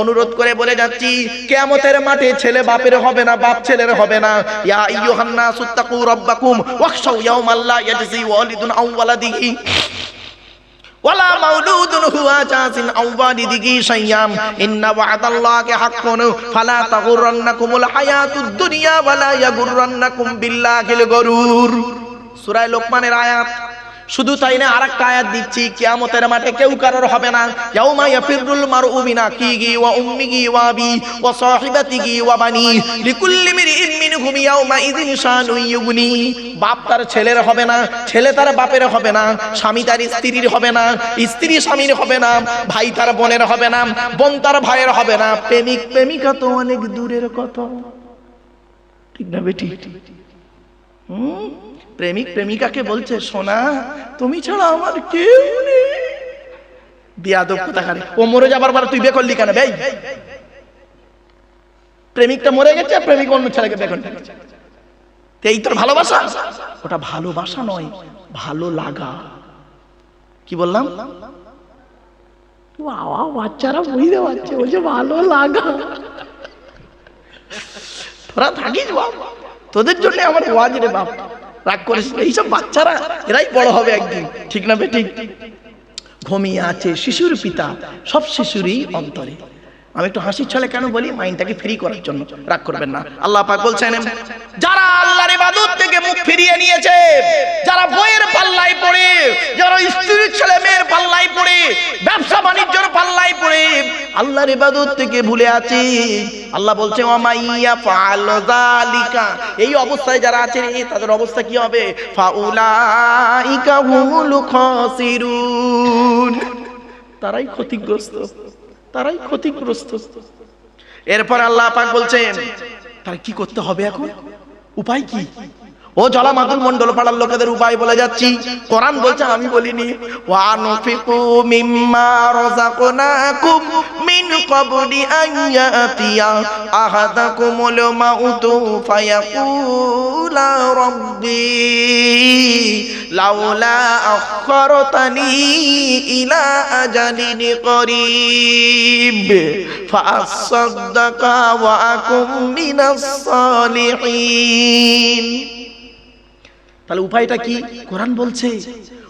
অনুরোধ করে বলে যাচ্ছি, কিয়ামতের মাঠে ছেলে বাপের হবে না, বাপ ছেলের হবে না। ইয়া আইয়ুহান নাসু তাকু রাব্বাকুম ওয়াখশাউ ইয়াওমান লা ইয়াজজি ওয়ালিদুন আন ওয়ালাদিহি ওয়ালা মাউলুদুন হুয়া জাযিন আও ওয়ালিদিহি শাইয়াম ইন্না ওয়া'দাল্লাহি হাক্কুন ফালা তাগুররান্নাকুমুল হায়াতুদ দুনিয়া ওয়ালা ইয়াগুররান্নাকুম বিল্লাহিল গরুর। সূরা লোকমানের আয়াত। শুধু তাই না, আরেকটা আয়াত দিচ্ছি, কিয়ামতের মাঠে কেউ কারোর হবে না। ইয়াউমা ইয়াফিরুল মারউ মিন আখিহি ওয়া উম্মিহি ওয়া আবি ওয়া সাহিবাতিহি ওয়া বানি লিকুল্লি মিরইন মিনহুম ইয়াউমা ইযিন শানুন ইউগনি। বাপ তার ছেলের হবে না, ছেলে তার বাপের হবে না, স্বামী তার স্ত্রীর হবে না, স্ত্রী স্বামীর হবে না, ভাই তার বোনের হবে না, বোন তার ভাইয়ের হবে না, প্রেমিক প্রেমিকা তো অনেক দূরের কথা। ঠিক না বেটি? প্রেমিক প্রেমিকাকে বলছে, সোনা তুমি ছাড়া আমার কেউ নেই। বিয়াদব কোথাকারে, ও মরে যাবার পর তুই বিয়ে করলি কেন ভাই? প্রেমিকটা মরে গেছে, প্রেমিক অন্য ছেলেকে বিয়ে করতে গেছে, এই তোর ভালোবাসা? ওটা ভালোবাসা নয়, ভালো লাগা। কি বললাম? বাবা, বাচ্চারা বুঝতে পারছে, বলছে ভালো লাগা। তোরা থাকিস বাপ, তোদের জন্য আমার ওয়াজ রে বাপ, রাগ করিস। এইসব বাচ্চারা এরাই বড় হবে একদিন। ঠিক না বেঠিক? ঘুমিয়ে আছে শিশুর পিতা, সব শিশুরই অন্তরে। আমি একটু হাসির ছলে কেন বলি, মাইন্ডটাকে ফ্রি করার জন্য, রাগ করবেন না। আল্লাহ পাক বলছেন, যারা আল্লাহর ইবাদত থেকে মুখ ফিরিয়ে নিয়েছে, যারা বইয়ের পাল্লায় পড়ে, যারা স্ত্রীর ছেলে মেয়ের পাল্লায় পড়ে, ব্যবসা বাণিজ্যের পাল্লায় পড়ে আল্লাহর ইবাদত থেকে ভুলে আছে, আল্লাহ বলছে ওয়ামাইয়া ফাআল যালিকা, এই অবস্থায় যারা আছে তাদের অবস্থা কি হবে? ফাউলাইকা হুমুল খাসিরুন, তারাই ক্ষতিগ্রস্ত, তারাই ক্ষতিগ্রস্ত। এরপর আল্লাহ পাক বলছেন, তার কি করতে হবে এখন? উপায় কি? ও জলামাতুল মন্ডল পাড়ার লোকেদের উপায় বলে যাচ্ছি। কোরআন বলছে, আমি বলিনি। ওয়ানফিকু মিম্মা রাযাকনাকুম মিন ক্বাবলি আন ইয়াতিয়া আহাদাকুমুল মাউতু ফায়াকুলা রাব্বি লাউলা আখখারতানি ইলা আজালিন করিব ফাআসাদদাকা ওয়া আকুম মিনাস সালিহিন। তাহলে উপায়টা কি? কোরআন বলছে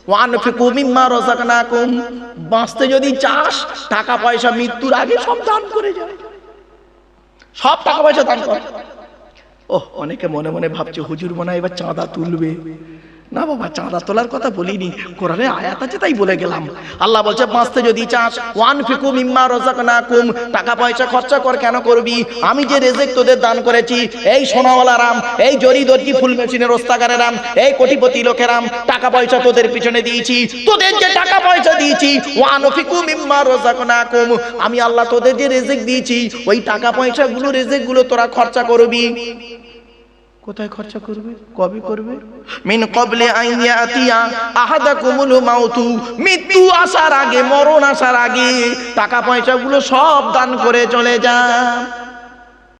ওয়ানফিকু মিম্মা রাযাকনাকুম, বাঁচতে যদি চাস, টাকা পয়সা মৃত্যুর আগে সব দান করে যা, সব টাকা পয়সা দান কর। ওহ, অনেকে মনে মনে ভাবছে হুজুর মনে হয় এবার চাঁদা তুলবে। না বাবা, চাঁদা তোলার কথা বলিনি, কোরআনে আয়াত আছে তাই বলে গেলাম। আল্লাহ বলছে বাঁচতে যদি চাস, ওয়ানফিকু মিম্মা রাযাকনাকুম, টাকা পয়সা খরচা কর। কেন করবি? আমি যে রিজিক তোদের দান করেছি, এই সোনাওয়ালা রাম, এই জরি দর্জি ফুল মেশিনের ওস্তাগারের রাম, এই কোটিপতি লোকেরাম, টাকা পয়সা তোদের পিছনে দিয়েছি। তোদের যে টাকা পয়সা দিয়েছি, ওয়ানফিকু মিম্মা রাযাকনাকুম, আমি আল্লাহ তোদের যে রিজিক দিয়েছি, ওই টাকা পয়সা গুলো, রিজিক গুলো তোরা খরচা করবি। কোথায় খরচা করবে? কবে করবে? মিন ক্বাবলি আন ইয়াতিয়া আহাদাকুমুল মাউতু, মৃত্যু আসার আগে, মরণ আসার আগে টাকা পয়সাগুলো সব দান করে চলে যা।